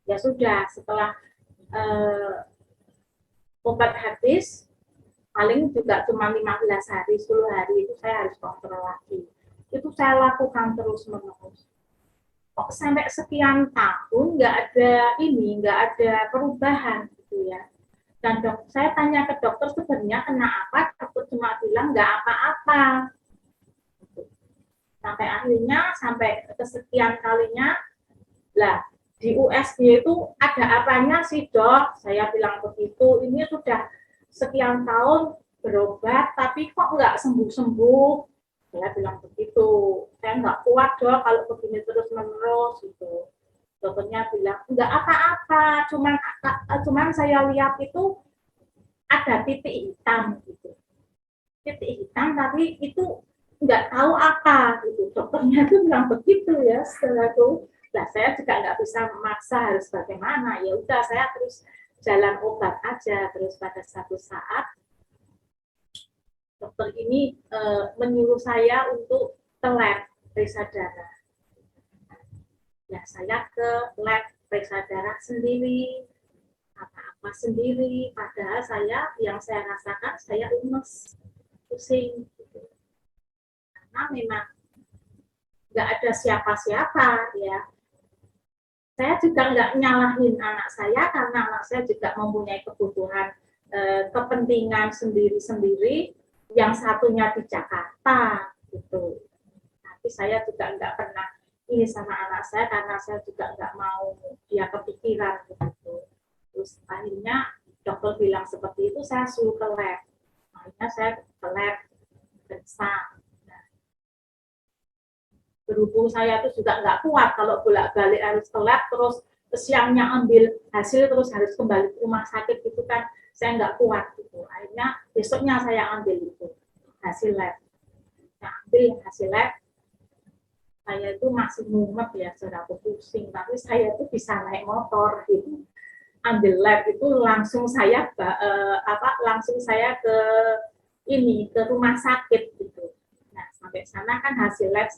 Ya sudah, setelah obat habis, paling juga cuma 15 hari, 10 hari itu saya harus kontrol lagi. Itu saya lakukan terus-menerus. Kok sampai sekian tahun nggak ada perubahan gitu ya. Dan saya tanya ke dokter sebenarnya kenapa, dokter cuma bilang nggak apa-apa. Sampai akhirnya, sampai kesekian kalinya, lah di USG itu ada apanya sih dok? Saya bilang begitu, ini sudah sekian tahun berobat, tapi kok nggak sembuh-sembuh? Saya bilang begitu, saya nggak kuat dok kalau begini terus-menerus gitu. Dokternya bilang nggak apa-apa, cuman saya lihat itu ada titik hitam gitu, titik hitam tapi itu nggak tahu apa gitu. Dokternya tuh bilang begitu ya. Setelah itu, nah saya juga nggak bisa memaksa harus bagaimana. Ya udah saya terus jalan obat aja. Terus pada satu saat dokter ini menyuruh saya untuk ke lab periksa darah. Ya saya ke lab periksa darah sendiri, apa-apa sendiri. Padahal yang saya rasakan saya lemes, pusing. Gitu. Karena memang nggak ada siapa-siapa ya. Saya juga nggak nyalahin anak saya karena anak saya juga mempunyai kebutuhan kepentingan sendiri-sendiri. Yang satunya di Jakarta gitu. Tapi saya juga nggak pernah ini sama anak saya karena saya juga nggak mau dia kepikiran gitu. Terus akhirnya dokter bilang seperti itu, saya suruh ke lab. Akhirnya saya ke lab periksa. Berhubung saya itu juga nggak kuat kalau bolak-balik harus ke lab, terus siangnya ambil hasil terus harus kembali ke rumah sakit itu kan saya nggak kuat gitu. Akhirnya besoknya saya ambil itu hasil lab. Saya ambil hasil lab, saya itu masih mumet ya, sudah pusing, tapi saya itu bisa naik motor gitu. Ambil lab itu langsung saya langsung saya ke rumah sakit gitu. Nah sampai sana kan hasil lab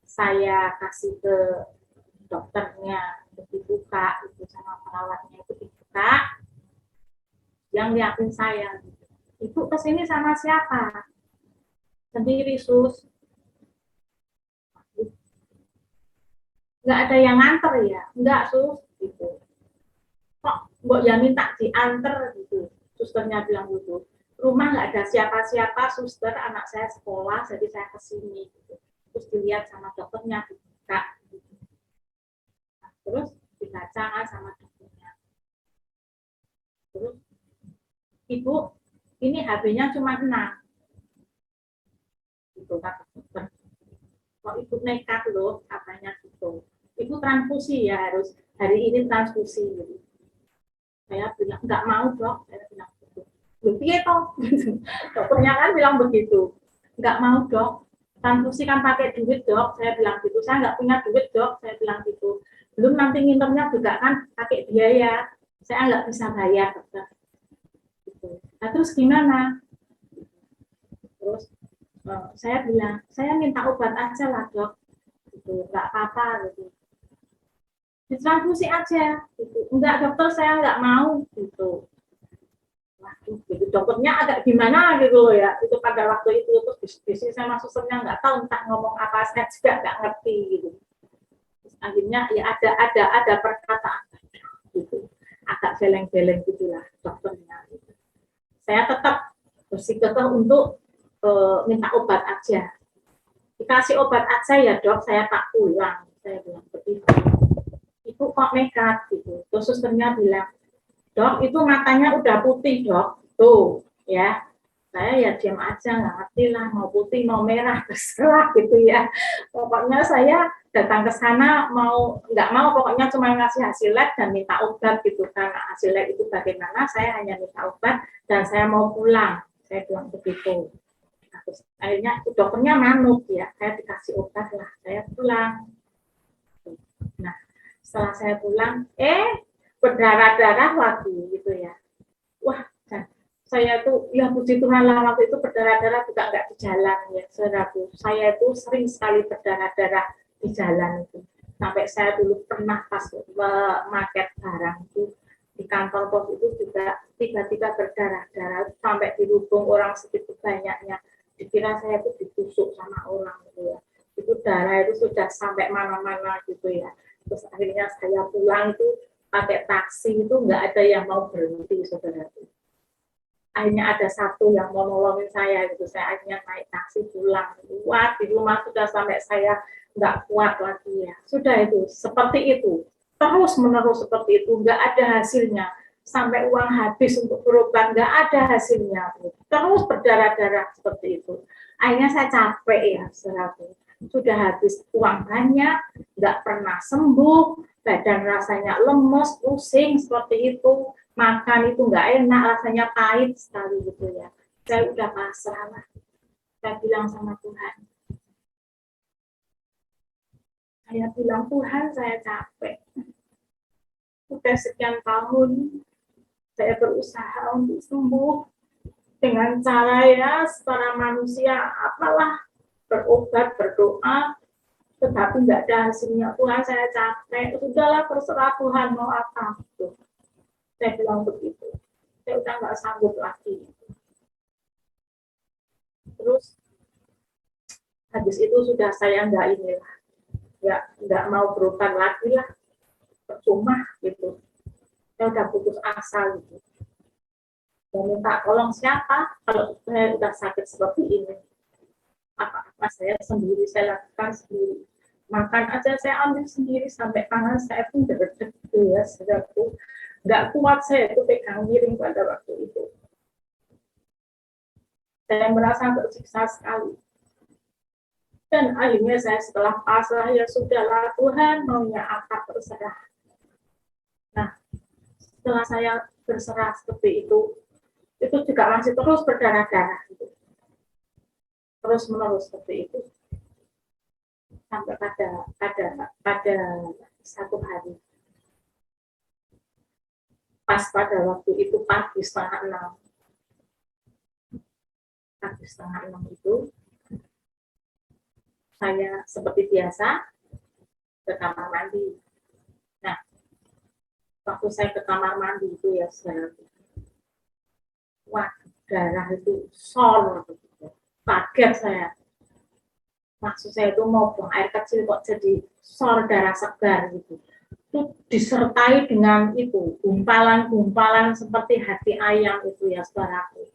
saya kasih ke dokternya, dibuka itu sama perawatnya itu dibuka, yang liatin saya, ibu kesini sama siapa? Sendiri sus. Nggak ada yang nganter ya? Nggak sus gitu. Kok mbok ya minta dianter gitu? Susternya bilang gitu. Rumah nggak ada siapa-siapa, suster, anak saya sekolah, jadi saya kesini gitu. Terus dilihat sama dokternya, dibuka gitu. Nah, terus dibaca kan sama dokternya. Terus ibu ini HB-nya cuma 6 gitu kata dokter. Kok ibu nekat loh katanya gitu. Ibu transfusi ya, harus hari ini transfusi gitu. Saya bilang nggak mau dok, saya bilang gitu. Loh piye toh? Dokternya kan bilang begitu. Nggak mau dok, transfusi kan pakai duit dok, saya bilang gitu. Saya nggak punya duit dok, saya bilang gitu. belum nanti nginternya juga kan pakai biaya, saya nggak bisa bayar dokter. Gitu. Nah, terus gimana? Terus saya bilang, saya minta obat aja lah dok, gitu, nggak apa-apa gitu. Ditransfusi aja, gitu. Enggak dokter, saya nggak mau gitu. Waduh, gitu. Dokternya agak gimana gitu loh ya. Itu pada waktu itu terus bisnis sama susternya nggak tahu entah ngomong apa, saya juga nggak ngerti gitu. Terus akhirnya ya ada perkataan gitu, agak geleng-geleng gitulah dokternya. Gitu. Saya tetap bersikeras untuk minta obat aja. Dikasih obat aja ya dok, saya tak pulang. Saya bilang begitu. Itu kok nekat gitu. Terus susternya bilang, dok itu matanya udah putih dok, tuh ya. Saya ya diam aja, nggak ngerti lah mau putih mau merah terserah gitu ya. Pokoknya saya datang ke sana nggak mau pokoknya cuma ngasih hasil lab dan minta obat gitu, karena hasil lab itu bagaimana, saya hanya minta obat dan saya mau pulang, saya bilang begitu. Nah, terus akhirnya dokternya manut ya, saya dikasih obat lah, saya pulang. Nah setelah saya pulang berdarah-darah lagi gitu ya. Wah, saya tuh ya puji Tuhan lah waktu itu berdarah-darah juga nggak di jalan ya saudaraku. Saya itu sering sekali berdarah-darah di jalan itu. Sampai saya dulu pernah pas market barang itu di kantor pos itu juga tiba-tiba berdarah-darah sampai dihubung orang segitu banyaknya. Dikira saya itu ditusuk sama orang gitu ya. Itu darah itu sudah sampai mana-mana gitu ya. Terus akhirnya saya pulang itu pakai taksi itu nggak ada yang mau berhenti saudaraku. Akhirnya ada satu yang mau nolongin saya gitu, saya akhirnya naik taksi pulang. Wah, di rumah sudah sampai saya nggak kuat lagi ya. Sudah itu, seperti itu. Terus menerus seperti itu, nggak ada hasilnya. Sampai uang habis untuk berobat, nggak ada hasilnya. Terus berdarah-darah seperti itu. Akhirnya saya capek ya, saudaraku. Sudah habis uang banyak, nggak pernah sembuh, badan rasanya lemes, pusing seperti itu. Makan itu nggak enak, rasanya pahit sekali gitu ya. Saya udah pasrah lah. Saya bilang sama Tuhan. Saya bilang, Tuhan saya capek. Udah sekian tahun saya berusaha untuk sembuh dengan cara ya secara manusia apalah, berobat, berdoa, tetapi nggak ada hasilnya. Tuhan saya capek. Sudahlah terserah Tuhan mau apa. Gitu. Saya bilang begitu. Saya udah nggak sanggup lagi. Terus habis itu sudah saya nggak inilah, ya nggak mau berobat lagi lah, percuma gitu. Saya udah putus asa gitu. Saya minta tolong siapa kalau saya udah sakit seperti ini. Apa-apa saya sendiri, saya lakukan sendiri. Makan aja saya ambil sendiri sampai tangan saya pun deg-deg gitu ya, saudaraku. Nggak kuat saya itu pegang miring pada waktu itu. Saya merasa tersiksa sekali. Dan akhirnya saya setelah pasrah ya sudahlah Tuhan maunya apa terserah. Nah setelah saya berserah seperti itu juga masih terus berdarah-darah gitu. Terus menerus seperti itu sampai pada satu hari. Pas pada waktu itu pagi setengah 6 itu saya seperti biasa ke kamar mandi. Nah, waktu saya ke kamar mandi itu ya wah darah itu sol, kaget saya. Maksud saya itu mau buang air kecil kok jadi sol darah segar gitu. Itu disertai dengan itu gumpalan-gumpalan seperti hati ayam itu ya saudaraku.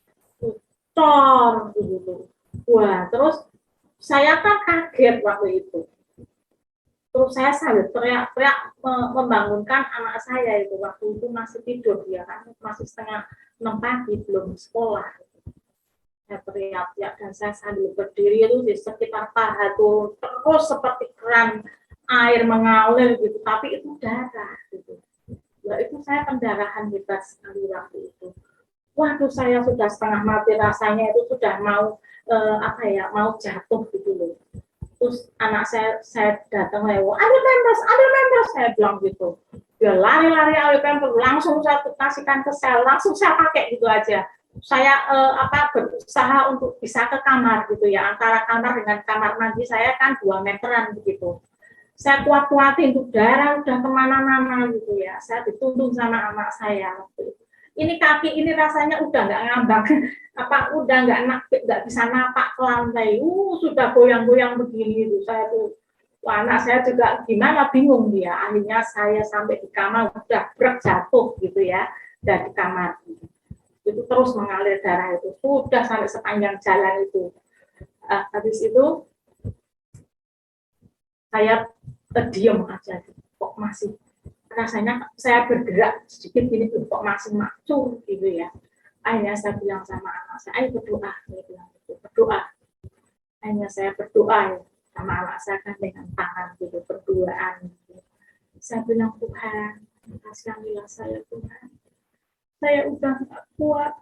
Cor gitu. Wah, terus saya kan kaget waktu itu. Terus saya sambil teriak-teriak membangunkan anak saya itu waktu itu masih tidur ya kan, masih setengah 6 pagi belum sekolah. Saya teriak-teriak dan saya sambil berdiri itu di sekitar paha tuh terus seperti keran air mengalir gitu, tapi itu darah gitu. Ya itu saya pendarahan hebat sekali waktu itu. Waduh saya sudah setengah mati rasanya, itu sudah mau mau jatuh gitu loh. Terus anak saya datang lewat, ada members, saya bilang gitu. Dia lari-lari ambil pampers, langsung saya kasihkan ke sel, langsung saya pakai gitu aja. Saya berusaha untuk bisa ke kamar gitu ya, antara kamar dengan kamar mandi saya kan 2 meteran begitu. Saya kuat-kuatin untuk darah udah kemana-mana gitu ya. Saya dituntun sama anak saya waktu itu. Ini kaki ini rasanya udah nggak ngambang, udah nggak bisa napak ke lantai, sudah goyang-goyang begini itu. Saya tuh, anak saya juga gimana bingung dia. Akhirnya saya sampai di kamar udah brek jatuh gitu ya, dari kamar itu terus mengalir darah itu sudah sampai sepanjang jalan itu. Habis itu saya diam aja, kok masih rasanya saya bergerak sedikit gini kok masih macur gitu ya. Akhirnya saya bilang sama anak saya, ayo berdoa, saya bilang gitu, berdoa. Akhirnya saya berdoa ya, sama anak saya kan dengan tangan gitu, berduaan gitu. Saya bilang, Tuhan, kasihanilah saya Tuhan. Saya udah nggak kuat.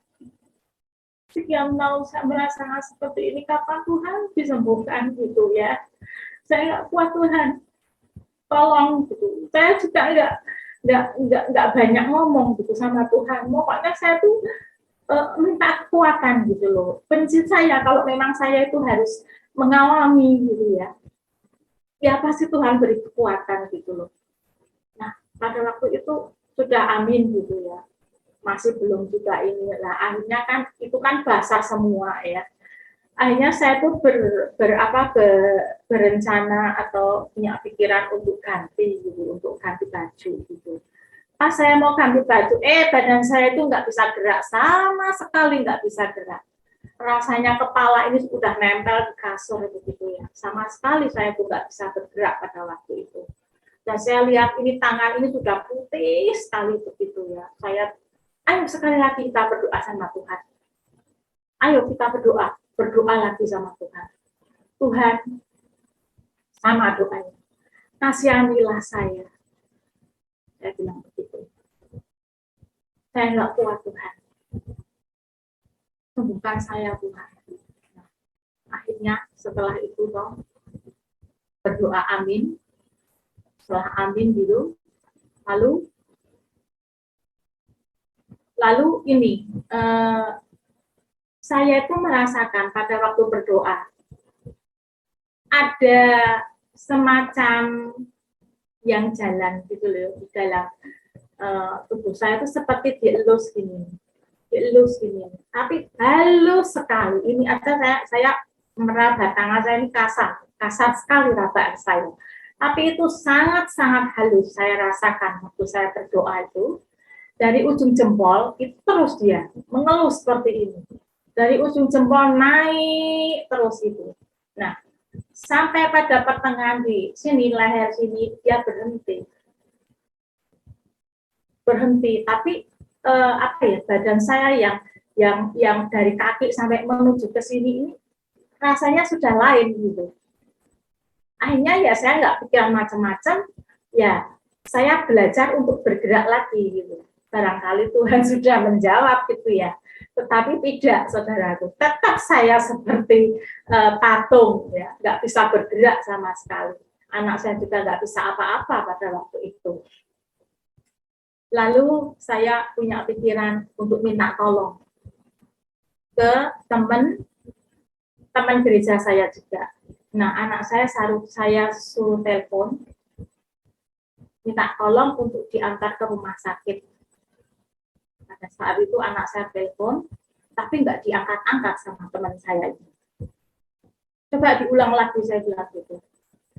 Sekian tahun saya merasa seperti ini, kapan Tuhan disembuhkan gitu ya. Saya nggak kuat Tuhan, tolong gitu. Saya juga nggak banyak ngomong gitu sama Tuhan. Pokoknya saya tuh minta kekuatan gitu loh. Prinsip saya kalau memang saya itu harus mengalami gitu ya. Ya pasti Tuhan beri kekuatan gitu loh. Nah pada waktu itu sudah amin gitu ya. Masih belum juga ini lah. Akhirnya kan itu kan basah semua ya. Akhirnya saya tuh berencana atau punya pikiran untuk ganti gitu, untuk ganti baju gitu. Pas saya mau ganti baju, badan saya itu nggak bisa gerak, sama sekali nggak bisa gerak. Rasanya kepala ini sudah nempel di kasur gitu ya. Sama sekali saya tuh nggak bisa bergerak pada waktu itu. Dan saya lihat ini tangan ini sudah putih sekali begitu ya. Ayo sekali lagi kita berdoa sama Tuhan. Ayo kita berdoa lagi sama Tuhan. Tuhan, sama doanya, kasihanilah saya. Saya bilang begitu. Saya nggak kuat Tuhan. Sembuhkan saya Tuhan. Nah, akhirnya setelah itu toh berdoa amin. Setelah amin gitu, lalu ini saya itu merasakan pada waktu berdoa ada semacam yang jalan gitu loh di dalam tubuh saya itu seperti dielus gini, tapi halus sekali. Ini ada saya meraba tangan saya ini kasar sekali rabaan saya. Tapi itu sangat-sangat halus saya rasakan waktu saya berdoa itu. Dari ujung jempol itu terus dia mengelus seperti ini. Dari ujung jempol naik terus itu. Nah, sampai pada pertengahan di sini, leher sini, dia berhenti. Tapi badan saya yang dari kaki sampai menuju ke sini ini rasanya sudah lain gitu. Akhirnya ya saya nggak pikir macam-macam, ya saya belajar untuk bergerak lagi gitu. Barangkali Tuhan sudah menjawab gitu ya. Tetapi tidak, saudaraku. Tetap saya seperti patung, ya, nggak bisa bergerak sama sekali. Anak saya juga nggak bisa apa-apa pada waktu itu. Lalu saya punya pikiran untuk minta tolong ke teman gereja saya juga. Nah, anak saya suruh telepon, minta tolong untuk diantar ke rumah sakit. Pada saat itu anak saya telepon, tapi nggak diangkat-angkat sama teman saya ini. Coba diulang lagi, saya bilang gitu.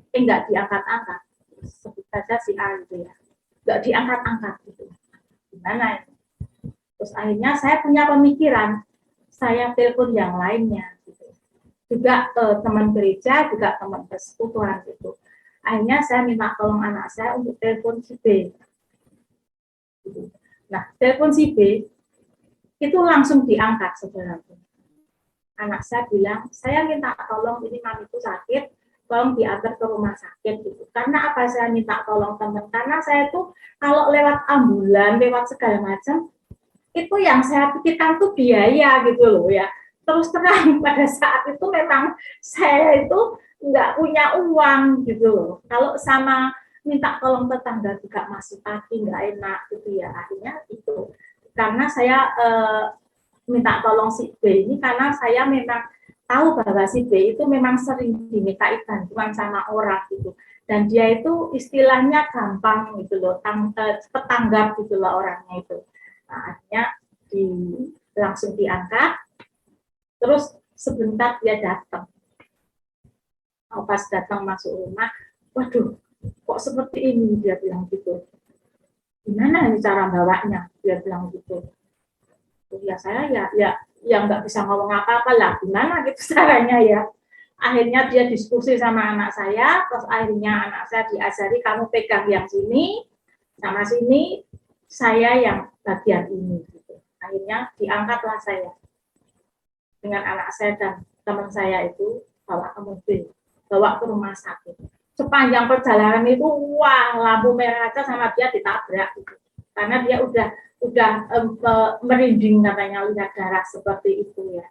Nggak diangkat-angkat. Sebut saja si A gitu ya. Nggak diangkat-angkat gitu. Gimana itu? Terus akhirnya saya punya pemikiran, saya telepon yang lainnya. Gitu. Juga teman gereja, juga teman persekutuan gitu. Akhirnya saya minta tolong anak saya untuk telepon si B. Gitu. Nah, telepon si B itu langsung diangkat, saudaraku. Anak saya bilang, saya minta tolong, ini mamiku sakit, tolong diantar ke rumah sakit gitu. Karena apa saya minta tolong teman? Karena saya tuh kalau lewat ambulan, lewat segala macam, itu yang saya pikirkan tuh biaya gitu loh ya. Terus terang pada saat itu memang saya itu nggak punya uang gitu loh. Kalau sama minta tolong tetangga juga masih pagi nggak enak gitu ya. Akhirnya itu karena saya minta tolong si B ini karena saya memang tahu bahwa si B itu memang sering dimintai bantuan sama orang gitu. Dan dia itu istilahnya gampang gitu loh, cepet tanggap gitu loh orangnya itu. Nah, akhirnya langsung diangkat, terus sebentar dia datang. Pas datang masuk rumah, waduh, kok seperti ini, dia bilang gitu. Gimana ini cara bawanya, dia bilang gitu. Ya saya ya nggak bisa ngomong apa-apa lah, gimana gitu caranya ya. Akhirnya dia diskusi sama anak saya, terus akhirnya anak saya diajari kamu pegang yang sini, sama sini, saya yang bagian ini. Gitu. Akhirnya diangkatlah saya dengan anak saya dan teman saya itu bawa ke mobil, bawa ke rumah sakit. Sepanjang perjalanan itu, wah lampu merah aja sama dia ditabrak, gitu. Karena dia udah merinding katanya lihat darah seperti itu ya.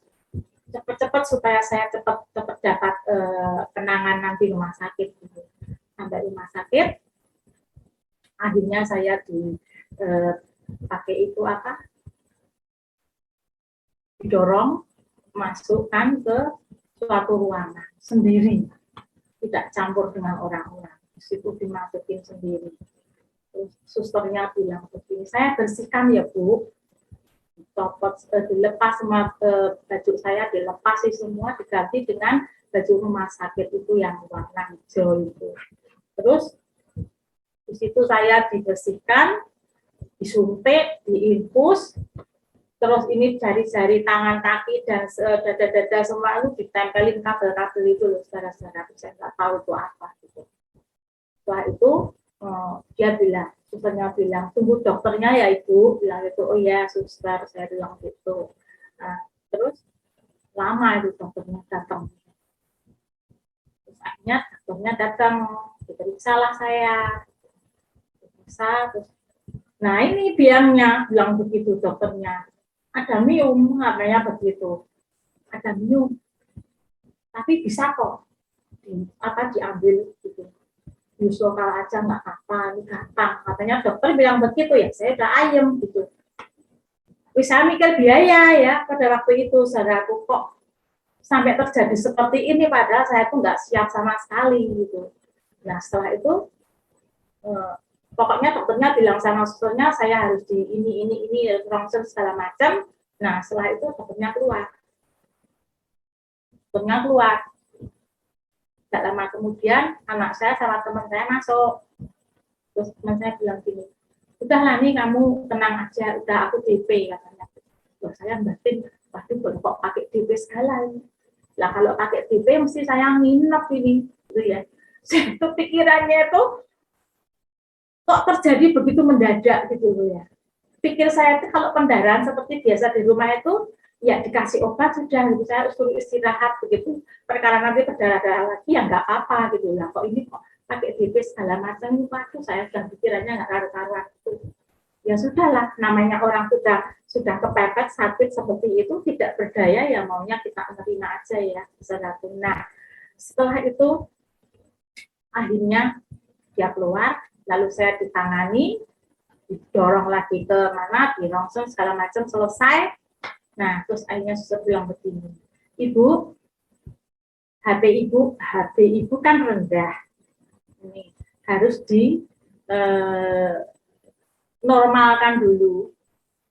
Cepat-cepat supaya saya cepat dapat penanganan di rumah sakit gitu. Sampai rumah sakit, akhirnya saya pakai itu didorong masukkan ke suatu ruangan sendiri, tidak campur dengan orang-orang. Di situ dimasukin sendiri. Terus susternya bilang begini, saya bersihkan ya Bu, copot, dilepas semua baju saya, dilepas semua, diganti dengan baju rumah sakit itu yang warna hijau itu. Terus di situ saya dibersihkan, disuntik, diinfus, terus ini jari-jari tangan kaki dan dada-dada semua itu ditempelin kabel-kabel itu loh, saudara-saudara. Saya nggak tahu itu apa gitu. Setelah itu dia bilang, susternya bilang, tunggu dokternya ya Ibu, bilang itu. Oh ya suster, saya bilang gitu. Nah, terus lama itu dokternya datang. Terus akhirnya dokternya datang, diperiksalah saya, diperiksa, terus nah ini biangnya, bilang begitu dokternya. Ada miom, namanya begitu. Ada miom. Tapi bisa kok diambil gitu. Use lokal aja nggak apa-apa, ini gampang. Katanya dokter bilang begitu ya, saya udah ayem gitu. Bisa mikir biaya ya pada waktu itu, saudaraku kok sampai terjadi seperti ini padahal saya tuh nggak siap sama sekali gitu. Nah setelah itu pokoknya dokternya bilang sama susternya saya harus di ini ronsen segala macam. Nah setelah itu dokternya keluar. Tidak lama kemudian anak saya sama teman saya masuk. Terus teman saya bilang gini, udahlah nih kamu tenang aja, udah aku DP katanya. Terus saya batin, waduh kok pakai DP segala ini. Lah kalau pakai DP mesti saya nginep ini, gitu ya. Itu pikirannya itu kok terjadi begitu mendadak gitu loh ya. Pikir saya itu kalau pendarahan seperti biasa di rumah itu ya dikasih obat sudah gitu, saya harus suruh istirahat begitu, perkara nanti berdarah-darah lagi ya nggak apa-apa gitu lah. Kok ini kok pakai DP segala macam, waduh saya sudah pikirannya nggak karu-karuan itu. Ya sudahlah, namanya orang sudah kepepet sakit seperti itu tidak berdaya ya maunya kita menerima aja ya saudaraku. Nah setelah itu akhirnya dia keluar, lalu saya ditangani, didorong lagi ke mana, dirongsong segala macam selesai. Nah, terus akhirnya suster bilang begini, Ibu, HP Ibu kan rendah, ini harus di normalkan dulu,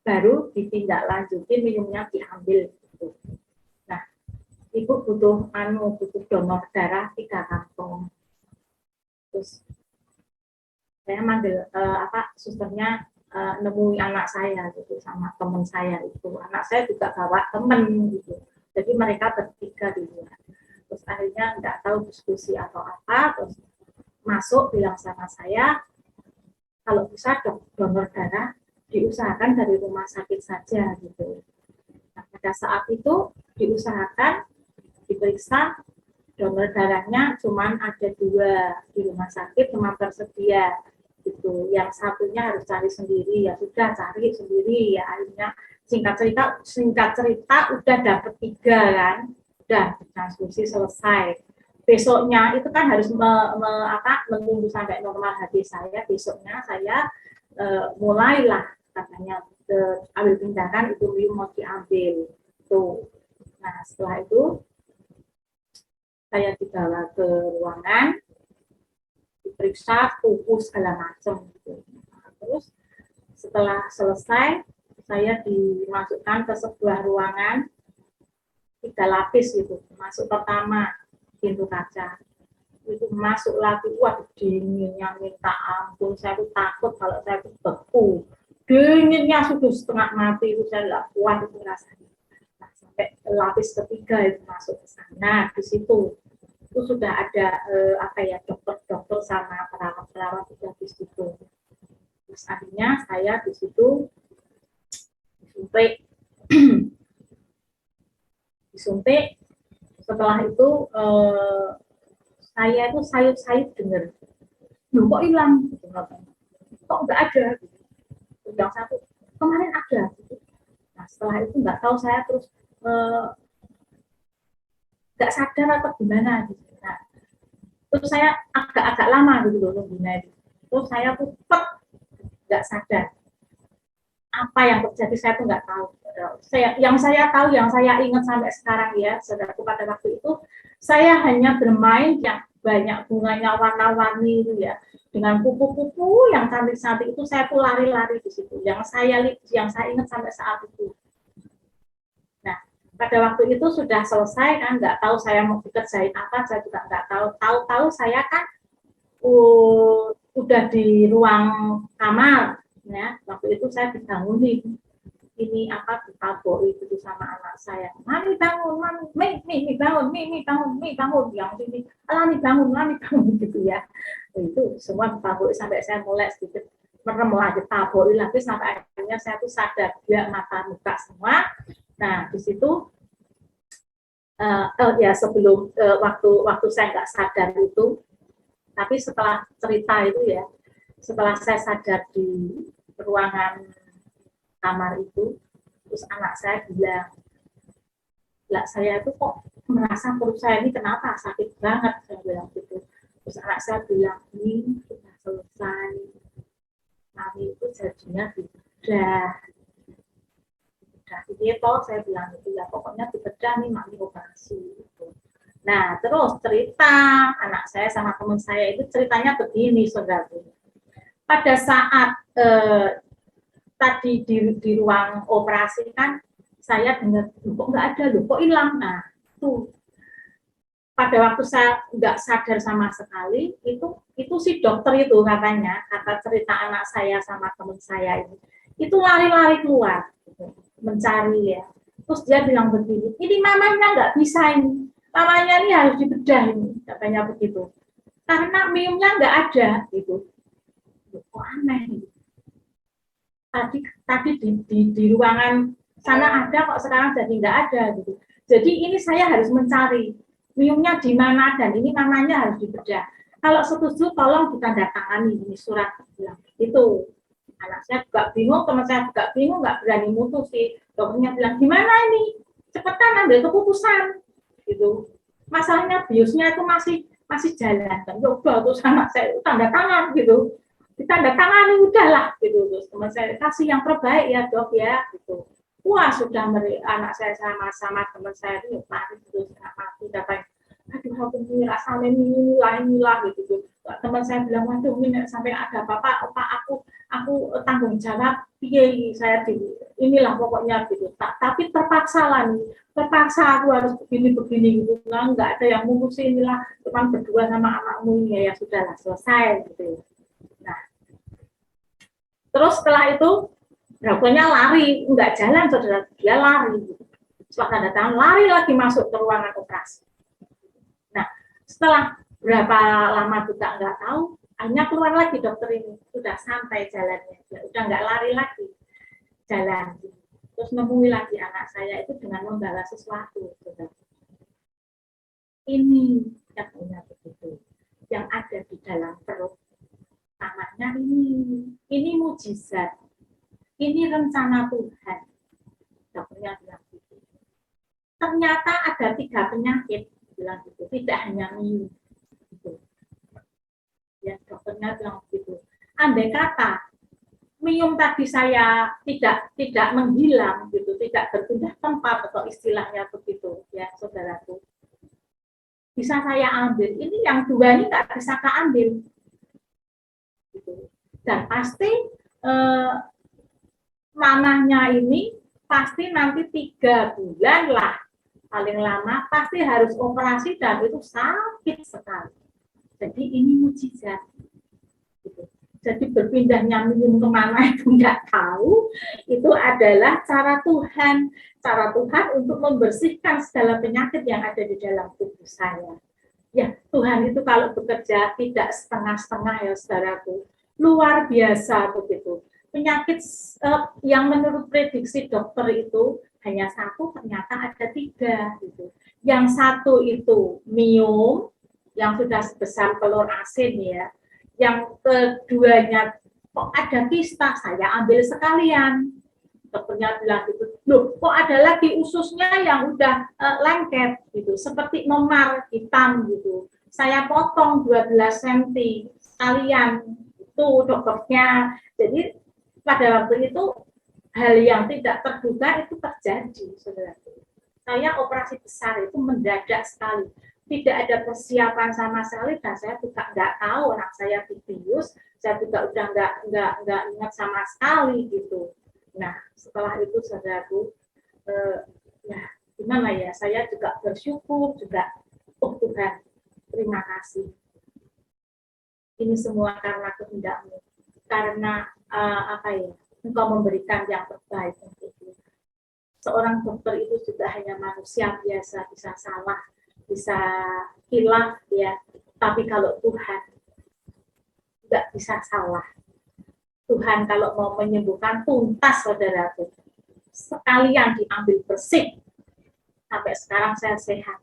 baru ditindaklanjuti minumnya diambil. Gitu. Nah, Ibu butuh donor darah 3 kantong. Terus saya manggil susternya nemui anak saya gitu sama teman saya itu. Anak saya juga bawa teman gitu. Jadi mereka bertiga di luar. Terus akhirnya nggak tahu diskusi atau apa, terus masuk bilang sama saya, kalau bisa donor darah diusahakan dari rumah sakit saja gitu. Nah, pada saat itu diusahakan, diperiksa, donor darahnya cuma ada 2 di rumah sakit, cuma tersedia gitu. Yang satunya harus cari sendiri, ya sudah cari sendiri ya. Akhirnya singkat cerita udah dapet 3 kan, udah transfusi selesai. besoknya itu kan harus menunggu sampai normal hati saya. Besoknya saya mulailah katanya ambil tindakan, itu mau diambil tuh. Nah setelah itu saya dibawa ke ruangan, diperiksa tubuh segala macam gitu. Nah, terus setelah selesai saya dimasukkan ke sebuah ruangan 3 lapis gitu. Masuk pertama pintu kaca, itu masuk lagi, wah dinginnya minta ampun, saya tuh takut kalau saya tuh beku, dinginnya sudah setengah mati, itu saya nggak kuat itu rasanya. Nah, sampai lapis ketiga itu masuk ke sana, di situ itu sudah ada dokter-dokter sama perawat-perawat sudah di situ. Terus akhirnya saya di situ disuntik. Setelah itu saya itu sayup-sayup dengar, kok hilang? Kok nggak ada? Yang satu kemarin ada. Nah setelah itu nggak tahu saya terus nggak sadar atau gimana gitu. Nah terus saya agak lama gitu loh nunggunya itu. Terus saya tuh nggak sadar apa yang terjadi, saya tuh nggak tahu. Yang saya ingat sampai sekarang ya, saudaraku, pada waktu itu saya hanya bermain yang banyak bunganya warna-warni itu ya, dengan kupu-kupu yang cantik-cantik itu, saya tuh lari-lari di situ. Yang saya ingat sampai saat itu. Nah, pada waktu itu sudah selesai kan, nggak tahu saya mau dikerjain apa, saya juga nggak tahu. Tahu-tahu saya kan udah di ruang kamar. Ya, waktu itu saya dibangunin, ini ditaboi itu sama anak saya, mami bangun, mami, mi bangun, mi bangun, yang ini, Lani bangun gitu ya. Itu semua ditaboi sampai saya mulai sedikit merem lagi, taboi lagi sampai akhirnya saya tuh sadar, dia mata muka semua. Nah di situ ya sebelum waktu saya nggak sadar itu, tapi setelah cerita itu ya, setelah saya sadar di ruangan kamar itu, terus anak saya bilang, lah saya itu kok merasa perut saya ini kenapa sakit banget, saya bilang gitu. Terus anak saya bilang, ini sudah selesai, mami itu jadinya dibedah itu toh, saya bilang itu ya, pokoknya dibedah nih, mami operasi gitu. Nah terus cerita anak saya sama teman saya itu ceritanya begini, saudara. Pada saat tadi di ruang operasi kan, saya dengar kok nggak ada loh, kok hilang. Nah tuh pada waktu saya nggak sadar sama sekali, itu si dokter itu katanya, kata cerita anak saya sama teman saya itu lari-lari keluar gitu, mencari ya. Terus dia bilang begini, ini mamanya nggak bisa, ini mamanya ini harus dibedah ini, katanya begitu, karena miumnya nggak ada gitu. Kok aneh gitu. Tadi di ruangan sana ada kok, sekarang jadi nggak ada gitu. Jadi ini saya harus mencari miumnya di mana, dan ini namanya harus dibedah. Kalau setuju tolong ditandatangani ini surat bilang itu. Anak saya juga bingung, teman saya juga bingung, nggak berani mutusin. Dokternya bilang gimana ini, cepetan ambil keputusan gitu. Masalahnya biusnya itu masih jalan, dan coba terus anak saya tanda tangan gitu, ditandatangani udahlah gitu. Terus teman saya, kasih yang terbaik ya dok ya gitu. Wah sudah anak saya sama teman saya itu panik terus, mati katanya, aduh aku ini rasanya inilah gitu. Teman saya bilang, waduh ini sampai ada apa aku tanggung jawab, piye saya inilah pokoknya gitu. Tapi terpaksa aku harus begini gitu. Nggak ada yang ngurusin, inilah cuma berdua sama anakmu ya sudahlah selesai gitu. Nah terus setelah itu dokternya lari, nggak jalan saudara, dia lari. Setelah tanda tangan, lari lagi masuk ke ruangan operasi. Nah, setelah berapa lama juga nggak tahu, akhirnya keluar lagi dokter ini, sudah santai jalannya, udah nggak lari lagi, jalan. Terus nemui lagi anak saya itu dengan membawa sesuatu. Saudara. Ini katanya begitu, yang ada di dalam perut, namanya ini mujizat. Ini rencana Tuhan. Dokternya bilang gitu. Ternyata ada 3 penyakit, bilang gitu. tidak hanya minum. Gitu. Ya, dokternya bilang begitu. Andai kata minum tadi saya tidak menghilang gitu, tidak berpindah tempat atau istilahnya begitu ya saudaraku, bisa saya ambil. Ini yang dua ini nggak bisa keambil gitu. Dan pasti mamahnya ini pasti nanti 3 bulan lah paling lama pasti harus operasi dan itu sakit sekali. Jadi ini mujizat. Gitu. Jadi berpindahnya minum kemana itu nggak tahu, itu adalah cara Tuhan untuk membersihkan segala penyakit yang ada di dalam tubuh saya. Ya, Tuhan itu kalau bekerja tidak setengah-setengah ya saudaraku, luar biasa begitu. Penyakit yang menurut prediksi dokter itu hanya 1, ternyata ada 3 gitu. Yang 1 itu miom, yang sudah sebesar telur asin ya. Yang keduanya kok ada kista, saya ambil sekalian. Dokternya bilang gitu, loh kok ada lagi ususnya yang udah lengket gitu, seperti memar hitam gitu. Saya potong 12 cm sekalian, itu dokternya. Jadi pada waktu itu hal yang tidak terduga itu terjadi, saudara. Saya operasi besar itu mendadak sekali. Tidak ada persiapan sama sekali dan saya juga nggak tahu anak saya dibius, saya juga udah nggak ingat sama sekali gitu. Nah setelah itu saudaraku, ya gimana ya, saya juga bersyukur juga, oh Tuhan terima kasih. Ini semua karena kehendak-Mu, karena apa ya, Engkau memberikan yang terbaik untukku. Seorang dokter itu juga hanya manusia biasa, bisa salah, bisa hilaf ya, tapi kalau Tuhan nggak bisa salah. Tuhan kalau mau menyembuhkan tuntas saudaraku, sekalian diambil bersih. Sampai sekarang saya sehat.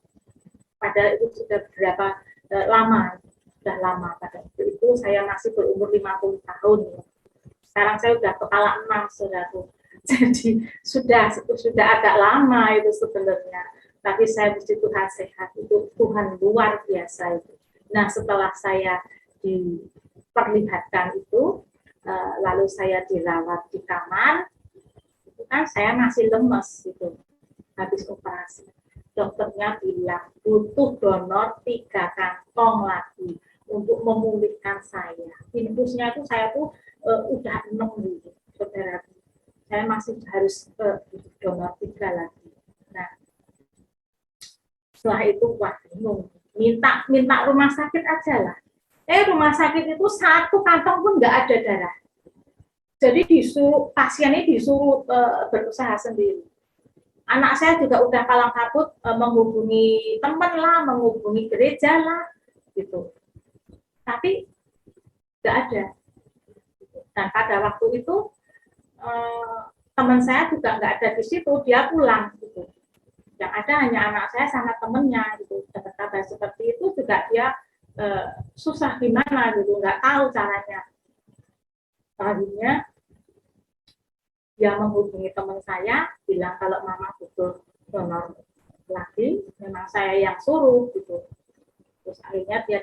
Padahal itu sudah berapa lama, sudah lama. Pada waktu itu saya masih berumur 50 tahun. Sekarang saya sudah kepala 6 saudaraku. Jadi sudah agak lama itu sebenarnya. Tapi saya puji Tuhan sehat, itu Tuhan luar biasa itu. Nah setelah saya diperlihatkan itu, lalu saya dirawat di kamar, itu kan saya masih lemes gitu, habis operasi. Dokternya bilang butuh donor 3 kantong lagi untuk memulihkan saya. Infusnya itu saya tuh udah 6 gitu, saudara. Saya masih harus donor 3 lagi. Nah, setelah itu wah bingung, minta rumah sakit aja lah. Rumah sakit itu 1 kantong pun nggak ada darah. Jadi pasiennya disuruh berusaha sendiri. Anak saya juga udah kalang kabut menghubungi teman lah, menghubungi gereja lah, gitu. Tapi nggak ada. Dan pada waktu itu teman saya juga nggak ada di situ, dia pulang, gitu. Yang ada hanya anak saya sama temennya, gitu. Dapat kabar seperti itu juga dia susah gimana, gitu, nggak tahu caranya. Akhirnya dia menghubungi teman saya, bilang kalau mama butuh donor lagi, memang saya yang suruh gitu. Terus akhirnya dia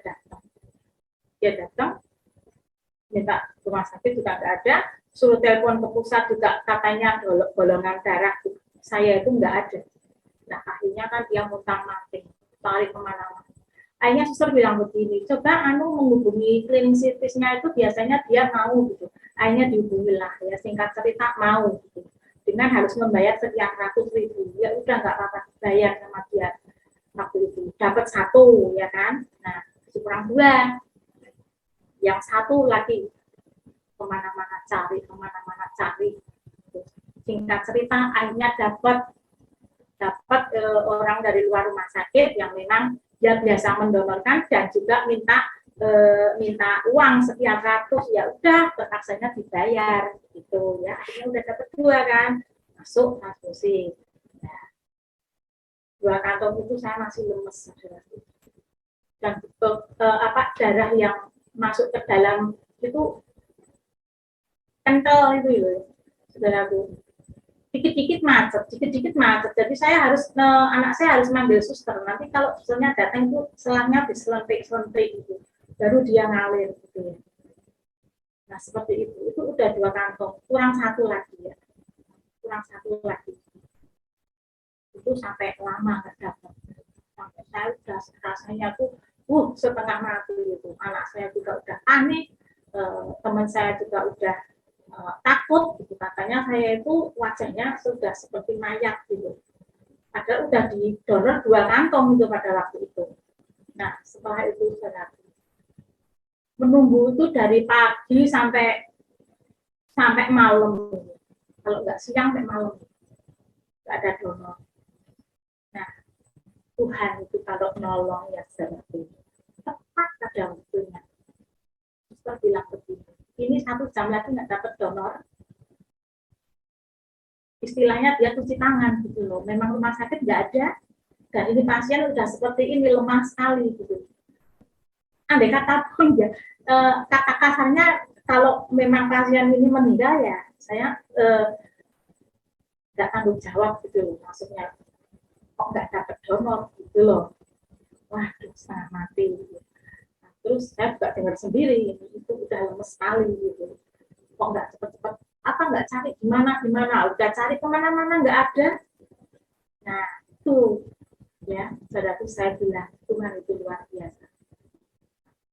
datang, minta rumah sakit juga nggak ada, suruh telepon ke pusat juga katanya golongan darah saya itu nggak ada. Nah akhirnya kan dia muntah-manting, tarik kemana-mana. Akhirnya suster bilang begini, coba menghubungi klinisisnya itu biasanya dia mau gitu. Akhirnya dihubungi lah, ya singkat cerita mau gitu. Dengan harus membayar sekian ratus ribu, ya udah nggak apa-apa bayar sama dia waktu itu. Dapat 1 ya kan, nah kurang 2, yang 1 lagi kemana-mana cari. Singkat cerita akhirnya dapat orang dari luar rumah sakit yang memang dia biasa mendonorkan dan juga minta uang sekian ratus, ya udah terpaksanya dibayar gitu ya. Akhirnya udah dapat 2 kan, masuk transfusi. Nah, 2 kantong itu saya masih lemes dan darah yang masuk ke dalam itu kental itu loh saudaraku. dikit-dikit macet. Jadi saya harus anak saya harus manggil suster. Nanti kalau susternya datang itu selangnya diselentik-selentik gitu, baru dia ngalir gitu ya. Nah seperti itu udah 2 kantong, kurang 1 lagi ya, kurang 1 lagi. Itu sampai lama nggak dapat, sampai saya udah rasanya tuh setengah mati gitu. Anak saya juga udah panik, teman saya juga udah takut gitu, katanya saya itu wajahnya sudah seperti mayat gitu, padahal udah didonor 2 kantong itu pada waktu itu. Nah setelah itu saya menunggu itu dari pagi sampai malam, kalau nggak siang sampai malam nggak ada donor. Nah Tuhan itu kalau nolong ya seperti tepat pada waktunya. Suster bilang begini, ini 1 jam lagi nggak dapat donor, istilahnya dia cuci tangan gitu loh. Memang rumah sakit nggak ada, dan ini pasien udah seperti ini, lemah sekali gitu. Andai kata pun ya, kata kasarnya kalau memang pasien ini meninggal ya, saya nggak tanggung jawab gitu loh. Maksudnya kok nggak dapat donor gitu loh. Wah, setengah mati. Gitu. Nah, terus saya juga dengar sendiri, itu udah lemes sekali gitu. Kok nggak cepet-cepet, apa nggak cari gimana, udah cari kemana-mana nggak ada. Nah, itu ya, saudaraku saya bilang, Tuhan itu luar biasa.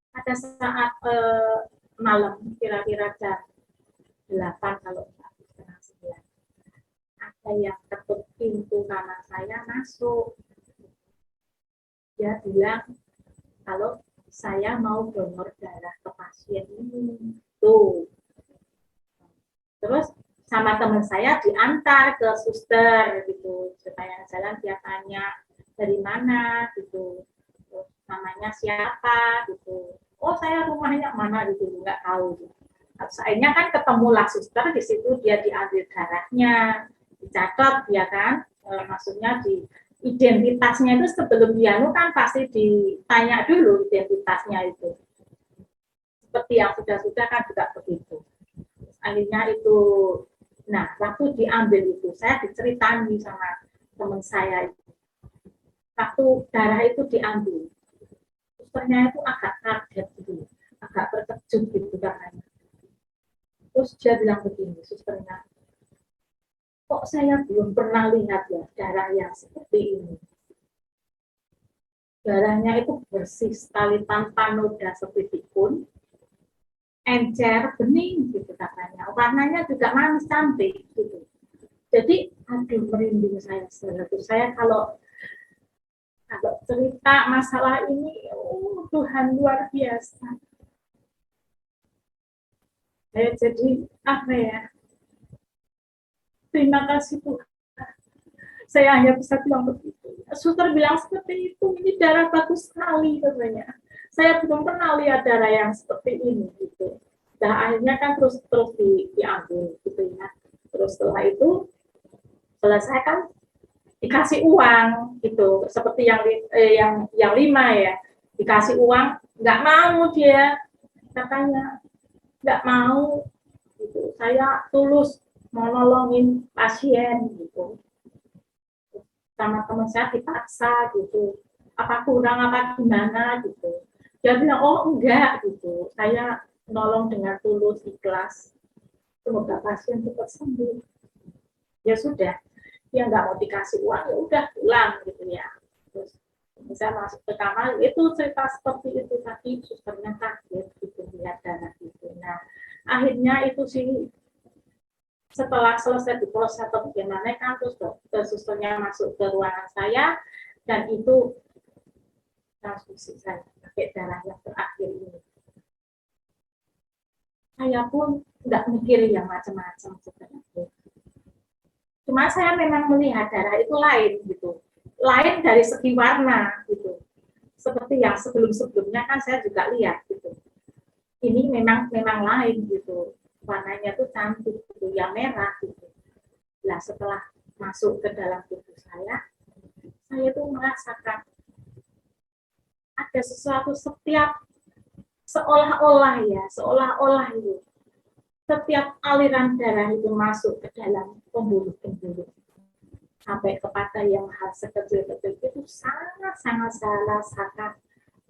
Pada saat malam, kira-kira jam 8 kalau nggak setengah 9, ada yang ketuk pintu kamar saya masuk. Dia bilang kalau saya mau donor darah ke pasien ini. Tuh. Terus sama teman saya diantar ke suster gitu, supaya jalan dia tanya dari mana gitu, terus namanya siapa gitu. Oh saya rumahnya mana gitu, nggak tahu. Akhirnya kan ketemulah suster di situ, dia diambil darahnya, dicatat ya kan, maksudnya di identitasnya itu sebelum dianu kan pasti ditanya dulu identitasnya itu. Seperti yang sudah-sudah kan juga begitu. Akhirnya itu, nah waktu diambil itu saya diceritani sama teman saya itu. Waktu darah itu diambil, susternya itu agak kaget gitu, agak terkejut gitu katanya. Terus dia bilang begini, susternya, kok saya belum pernah lihat ya darah yang seperti ini. Darahnya itu bersih sekali tanpa noda sedikit pun, encer, bening gitu katanya. Warnanya juga manis, cantik gitu. Jadi, aduh merinding saya. Saya kalau cerita masalah ini, Tuhan luar biasa. Saya jadi apa ya? Terima kasih Tuhan. Saya hanya bisa bilang begitu. Suster bilang seperti itu, ini darah bagus sekali katanya. Saya belum pernah lihat darah yang seperti ini gitu. Nah akhirnya kan terus diambil gitu ya. Terus setelah itu selesai kan dikasih uang gitu, seperti yang 5 ya, dikasih uang, nggak mau dia, katanya nggak mau gitu. Saya tulus mau nolongin pasien gitu, sama teman saya dipaksa gitu, apa kurang apa gimana gitu. Dia bilang oh enggak gitu, saya nolong dengan tulus ikhlas, semoga pasien cepat sembuh. Ya sudah, dia nggak mau dikasih uang ya udah pulang gitu ya. Terus saya masuk ke kamar, itu cerita seperti itu tadi, susternya kaget gitu lihat darah gitu. Nah akhirnya itu sih setelah selesai diproses atau bagaimana kan, terus susternya masuk ke ruangan saya dan itu transfusi saya pakai darah yang terakhir ini. Saya pun nggak mikir yang macam-macam sebenarnya. Cuma saya memang melihat darah itu lain gitu, lain dari segi warna gitu. Seperti yang sebelum-sebelumnya kan saya juga lihat gitu. Ini memang lain gitu, warnanya tuh cantik gitu, yang merah gitu. Nah setelah masuk ke dalam tubuh saya tuh merasakan ada sesuatu setiap seolah-olah itu setiap aliran darah itu masuk ke dalam pembuluh-pembuluh sampai kepada yang hal sekecil-kecil itu sangat-sangat saya rasakan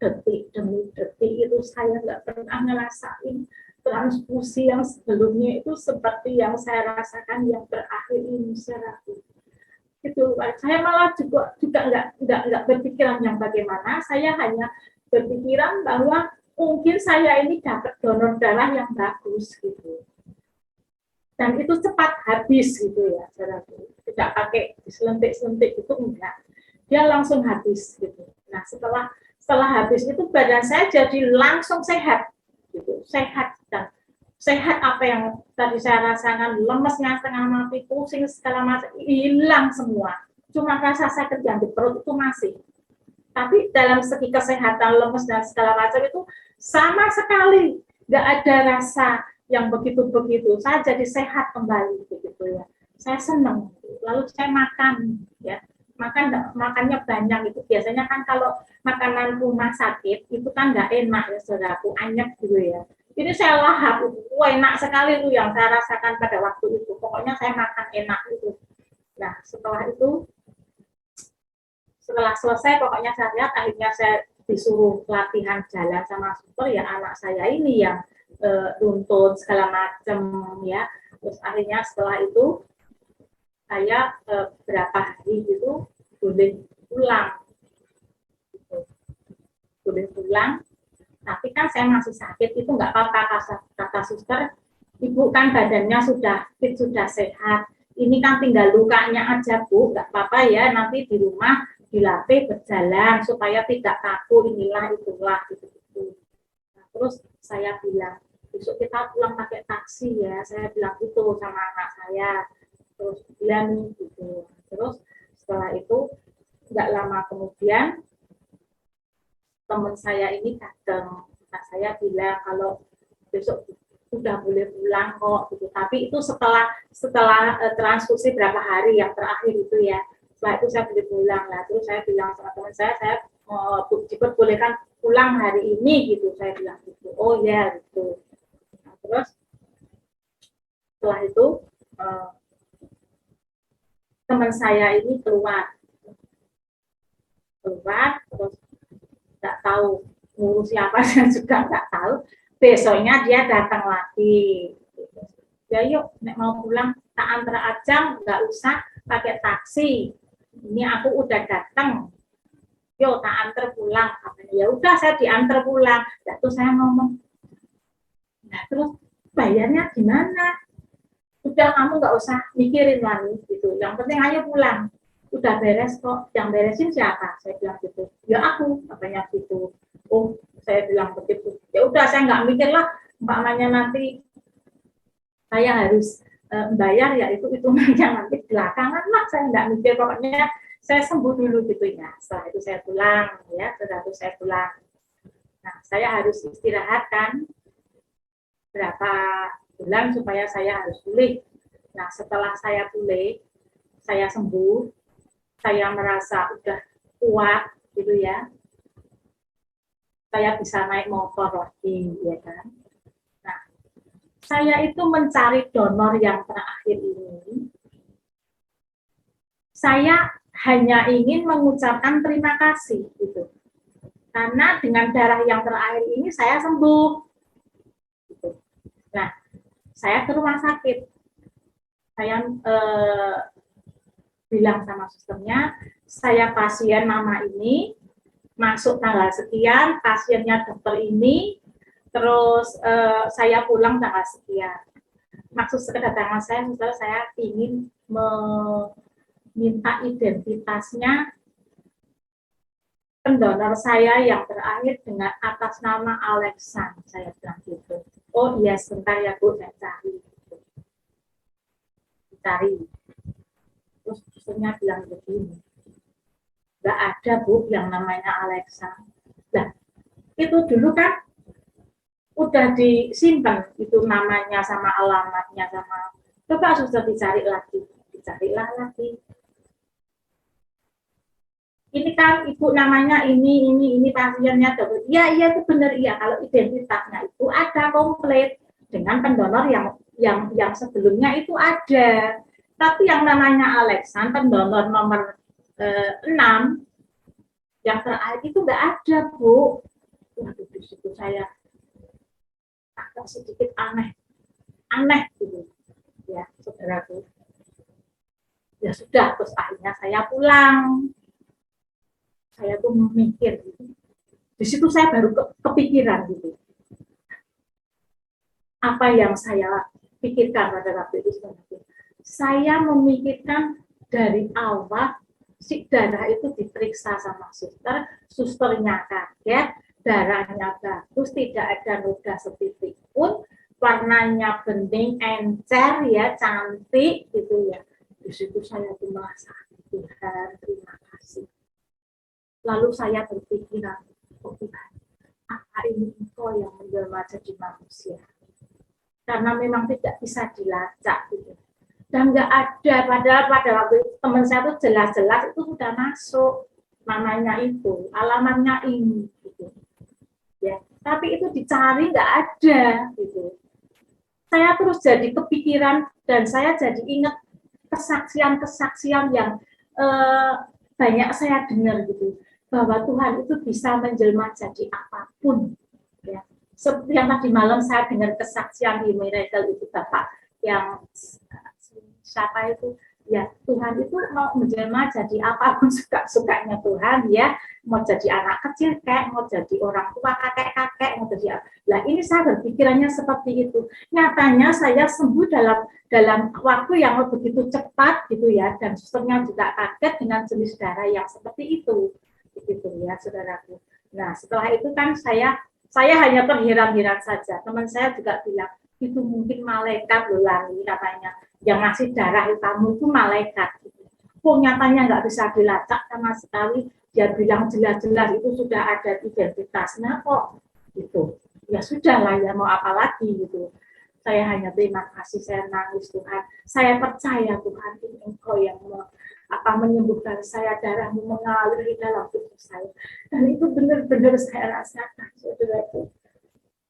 detik demi detik. Itu saya nggak pernah ngerasain transfusi yang sebelumnya itu seperti yang saya rasakan yang terakhir ini, saudaraku. Itu saya malah juga nggak berpikiran yang bagaimana. Saya hanya berpikiran bahwa mungkin saya ini dapat donor darah yang bagus gitu, dan itu cepat habis gitu ya, saudaraku. Tidak pakai diselentik-selentik itu, enggak, dia langsung habis gitu. Nah, setelah habis itu badan saya jadi langsung sehat gitu, sehat. Dan sehat apa yang tadi saya rasakan, lemesnya setengah mati, pusing segala macam, hilang semua. Cuma rasa sakit yang di perut itu masih. Tapi dalam segi kesehatan, lemes dan segala macam itu sama sekali nggak ada rasa yang begitu-begitu. Saya jadi sehat kembali begitu ya. Saya senang. Lalu saya makan ya. Makannya banyak itu. Biasanya kan kalau makanan rumah sakit itu kan nggak enak ya, saudaraku, anyep gitu ya. Ini saya lahap, wah enak sekali itu yang saya rasakan pada waktu itu. Pokoknya saya makan enak itu. Nah, setelah selesai, pokoknya saya lihat, akhirnya saya disuruh latihan jalan sama suster ya, anak saya ini yang runtun segala macam ya. Terus akhirnya setelah itu saya berapa hari gitu boleh pulang gitu. Boleh pulang, tapi kan saya masih sakit. Itu nggak apa-apa, kata suster, ibu kan badannya sudah fit, sudah sehat, ini kan tinggal lukanya aja Bu, nggak apa-apa ya, nanti di rumah dilatih berjalan supaya tidak kaku, inilah itulah gitu. Nah, terus saya bilang, besok kita pulang pakai taksi ya, saya bilang gitu sama anak saya. Terus dia nih gitu. Terus setelah itu nggak lama kemudian teman saya ini datang. Nah, saya bilang kalau besok sudah boleh pulang kok gitu. Tapi itu setelah transfusi berapa hari yang terakhir itu ya. Setelah itu saya boleh pulang lah. Terus saya bilang sama teman saya diperbolehkan pulang hari ini gitu. Saya bilang gitu. Oh ya gitu. Nah, terus setelah itu teman saya ini keluar terus nggak tahu ngurus siapa, saya juga nggak tahu. Besoknya dia datang lagi. Ya yuk, nek mau pulang tak antar aja, nggak usah pakai taksi. Ini aku udah datang. Yuk tak antar pulang. Ya udah, saya diantar pulang. Nah, terus saya ngomong, nah terus bayarnya gimana? Udah, kamu nggak usah mikirin lagi gitu. Yang penting ayo pulang. Udah beres kok. Yang beresin siapa? Saya bilang gitu. Ya aku, katanya gitu. Oh, saya bilang begitu. Ya udah, saya nggak mikir lah. Umpamanya nanti saya harus bayar, ya itu hitungannya nanti belakangan lah. Saya nggak mikir, pokoknya saya sembuh dulu gitu ya. Setelah itu saya pulang ya. Setelah itu saya pulang. Nah, saya harus istirahat kan berapa bulan supaya saya harus pulih. Nah, setelah saya pulih, saya sembuh, saya merasa udah kuat gitu ya. Saya bisa naik motor lagi, ya kan. Nah, saya itu mencari donor yang terakhir ini. Saya hanya ingin mengucapkan terima kasih gitu. Karena dengan darah yang terakhir ini saya sembuh. Gitu. Nah, saya ke rumah sakit. Saya bilang sama susternya, saya pasien mama ini, masuk tanggal sekian, pasiennya dokter ini, terus saya pulang tanggal sekian. Maksud kedatangan saya ingin meminta identitasnya pendonor saya yang terakhir dengan atas nama Alexan, saya bilang gitu. Oh iya, sebentar ya Bu, saya cari. Terus susternya bilang begini, nggak ada Bu yang namanya Alexa. Nah, itu dulu kan udah disimpan itu namanya sama alamatnya sama. Coba suster dicarilah lagi. Ini kan ibu namanya ini pasiennya dokter. Iya itu benar iya, kalau identitasnya itu ada komplit dengan pendonor yang yang sebelumnya itu ada. Tapi yang namanya Alexan, pendonor nomor 6, yang terakhir itu nggak ada, Bu. Waduh, di situ saya agak sedikit aneh gitu ya, saudaraku. Ya sudah, terus akhirnya saya pulang. Saya tuh memikir gitu. Di situ saya baru kepikiran gitu. Apa yang saya pikirkan pada waktu itu sebenarnya. Saya memikirkan dari awal si darah itu diperiksa sama suster, susternya kaget, darahnya bagus, tidak ada noda setitik pun, warnanya bening, encer ya, cantik gitu ya. Di situ saya tuh merasa, Tuhan terima kasih. Lalu saya berpikiran, oh Tuhan, apa ini Engkau yang menjelma jadi manusia? Karena memang tidak bisa dilacak gitu. Dan nggak ada, padahal pada waktu itu teman saya tuh jelas-jelas itu sudah masuk namanya itu, alamatnya ini gitu. Ya, tapi itu dicari nggak ada gitu. Saya terus jadi kepikiran dan saya jadi ingat kesaksian-kesaksian yang banyak saya dengar gitu, bahwa Tuhan itu bisa menjelma jadi apapun ya. Seperti yang tadi malam saya dengar kesaksian di Miracle itu Bapak yang siapa itu ya, Tuhan itu mau menjelma jadi apapun suka-sukanya Tuhan ya, mau jadi anak kecil kayak mau jadi orang tua kakek-kakek mau jadi apa. Nah ini saya berpikirannya seperti itu. Nyatanya saya sembuh dalam waktu yang begitu cepat gitu ya, dan susternya juga kaget dengan jenis darah yang seperti itu gitu ya saudaraku. Nah setelah itu kan saya hanya terheran-heran saja. Teman saya juga bilang, itu mungkin malaikat loh Lani katanya. Yang ngasih darah kamu itu malaikat. Oh nyatanya nggak bisa dilacak sama sekali. Dia bilang jelas-jelas itu sudah ada identitasnya kok. Gitu. Ya sudah lah ya, mau apa lagi gitu. Saya hanya terima kasih, saya nangis Tuhan. Saya percaya Tuhan, ini Engkau yang menyembuhkan saya, darahmu mengalir di dalam tubuh saya. Dan itu benar-benar saya rasakan, saudaraku.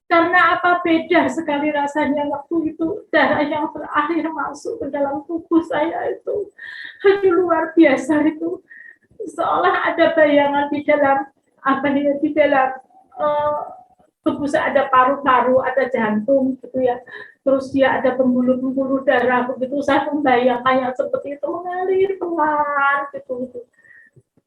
Karena apa beda sekali rasanya waktu itu darah yang terakhir masuk ke dalam tubuh saya itu. Aduh luar biasa itu. Seolah ada bayangan di dalam di dalam tubuh saya, ada paru-paru, ada jantung gitu ya. Terus dia ada pembuluh-pembuluh darah begitu, saya membayangkannya seperti itu mengalir pelan gitu.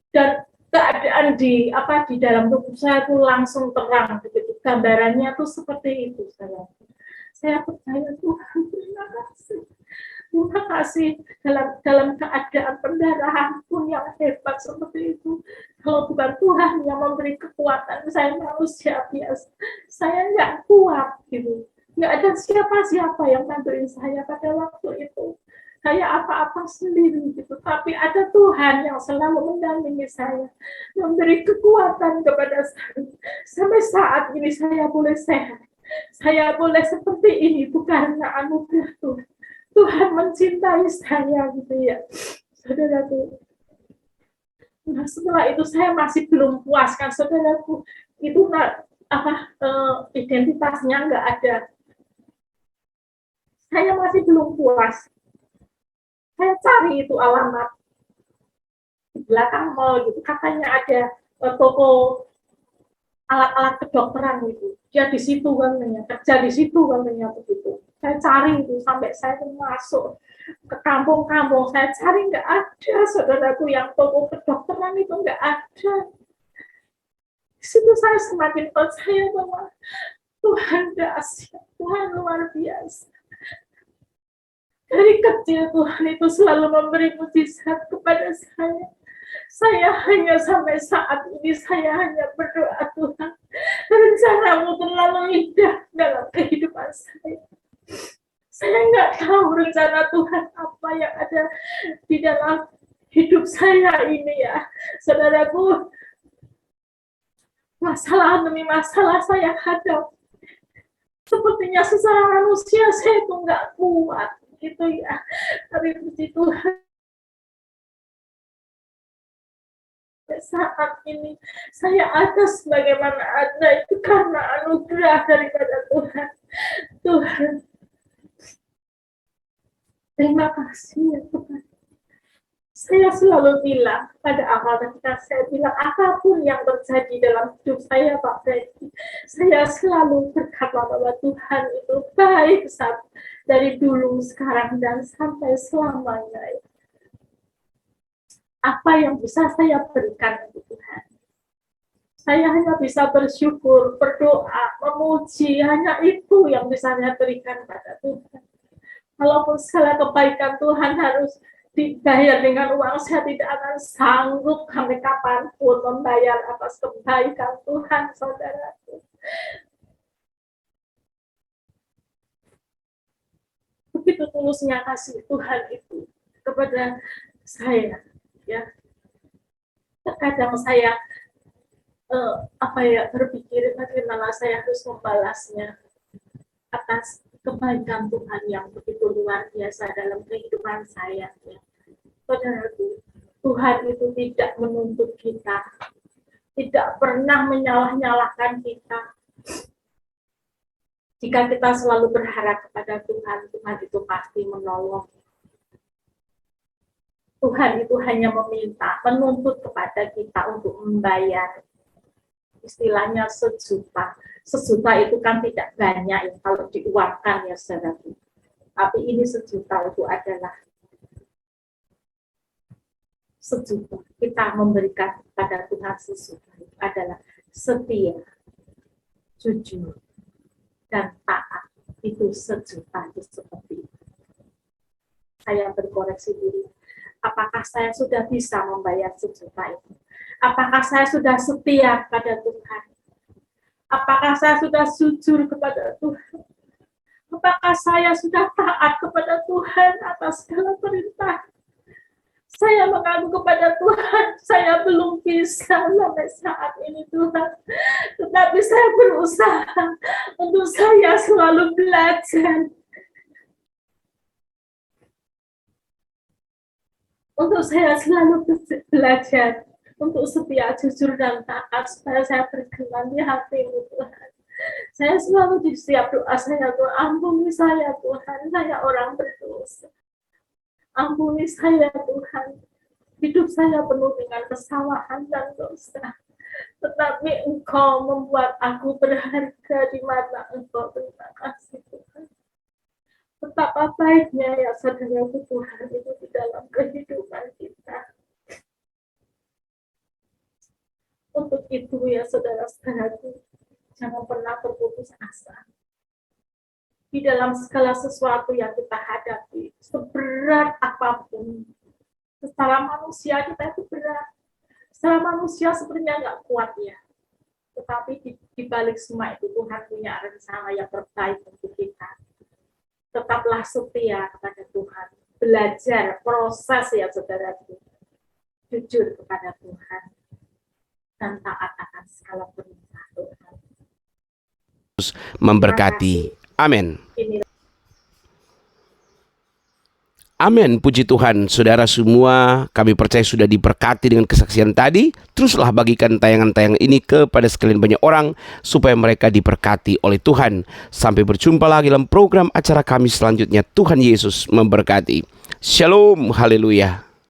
Dan keadaan di dalam tubuh saya itu langsung terang begitu. Gambarannya tuh seperti itu saya percaya Tuhan, terima kasih. Terima kasih dalam keadaan pendarahan pun yang hebat seperti itu. Kalau bukan Tuhan yang memberi kekuatan, saya manusia biasa. Saya nggak kuat gitu. Nggak ada siapa-siapa yang bantuin saya pada waktu itu. Saya apa-apa sendiri gitu. Tapi ada Tuhan yang selalu mendampingi saya, memberi kekuatan kepada saya. Sampai saat ini saya boleh sehat. Saya boleh seperti ini bukan karena anugerah Tuhan. Tuhan mencintai saya gitu ya, saudaraku. Nah setelah itu saya masih belum puas kan, saudaraku. Itu identitasnya nggak ada. Saya masih belum puas. Saya cari itu alamat di belakang mall gitu, katanya ada toko alat-alat kedokteran gitu. Dia di situ kan, kerja di situ kan, begitu. Saya cari itu sampai saya masuk ke kampung-kampung, saya cari nggak ada, saudaraku, yang toko kedokteran itu nggak ada. Di situ saya semakin percaya bahwa Tuhan dahsyat, Tuhan luar biasa. Dari kecil Tuhan itu selalu memberi mujizat kepada saya. Saya hanya sampai saat ini saya hanya berdoa, Tuhan, rencanamu terlalu indah dalam kehidupan saya. Saya nggak tahu rencana Tuhan apa yang ada di dalam hidup saya ini ya. Saudaraku, masalah demi masalah saya hadapi. Sepertinya secara manusia saya itu nggak kuat gitu ya. Tapi puji Tuhan, saat ini saya ada sebagaimana ada itu karena anugerah daripada Tuhan. Tuhan Terima kasih ya Tuhan. Saya selalu bilang pada awal ketika saya bilang apapun yang terjadi dalam hidup saya Pak Freddy, saya selalu berkata bahwa Tuhan itu baik dari dulu, sekarang, dan sampai selamanya. Apa yang bisa saya berikan untuk Tuhan? Saya hanya bisa bersyukur, berdoa, memuji, hanya itu yang bisa saya berikan pada Tuhan. Walaupun segala kebaikan Tuhan harus dibayar dengan uang, saya tidak akan sanggup sampai kapanpun membayar atas kebaikan Tuhan, saudaraku. Begitu tulusnya kasih Tuhan itu kepada saya, ya. Terkadang saya berpikir bagaimana saya harus membalasnya atas kebaikan Tuhan yang begitu luar biasa dalam kehidupan saya. Ya. Saudaraku, Tuhan itu tidak menuntut kita, tidak pernah menyalah-nyalahkan kita. Jika kita selalu berharap kepada Tuhan, Tuhan itu pasti menolong. Tuhan itu hanya menuntut kepada kita untuk membayar. Istilahnya sejuta. Sejuta itu kan tidak banyak ya kalau diuangkan ya saudaraku. Tapi ini sejuta itu adalah sejuta. Kita memberikan kepada Tuhan sejuta itu adalah setia, jujur, dan taat. Itu sejuta itu seperti itu. Saya berkoreksi diri. Apakah saya sudah bisa membayar sejuta itu? Apakah saya sudah setia kepada Tuhan? Apakah saya sudah jujur kepada Tuhan? Apakah saya sudah taat kepada Tuhan atas segala perintah? Saya mengaku kepada Tuhan, saya belum bisa sampai saat ini Tuhan. Tetapi saya berusaha untuk saya selalu belajar. Untuk saya selalu belajar. Untuk setia, jujur, dan taat supaya saya berkenan di hati-Mu Tuhan. Saya selalu di setiap doa saya, Tuhan, ampuni saya Tuhan, saya orang berdosa. Ampuni saya Tuhan, hidup saya penuh dengan kesalahan dan dosa. Tetapi Engkau membuat aku berharga di mata Engkau. Terima kasih Tuhan. Betapa baiknya ya saudaraku Tuhan itu di dalam kehidupan kita. Untuk itu ya saudara-saudaraku, jangan pernah berputus asa. Di dalam segala sesuatu yang kita hadapi, seberat apapun, secara manusia kita itu berat. Secara manusia sebenarnya nggak kuat ya. Tetapi di balik semua itu Tuhan punya rencana yang terbaik untuk kita. Tetaplah setia kepada Tuhan. Belajar, proses ya saudaraku. Jujur kepada Tuhan. Dan taat akan segala perintah Tuhan. Memberkati. Amin. Amin, puji Tuhan. Saudara semua, kami percaya sudah diberkati dengan kesaksian tadi. Teruslah bagikan tayangan-tayangan ini kepada sekalian banyak orang, supaya mereka diberkati oleh Tuhan. Sampai berjumpa lagi dalam program acara kami selanjutnya. Tuhan Yesus memberkati. Shalom, haleluya.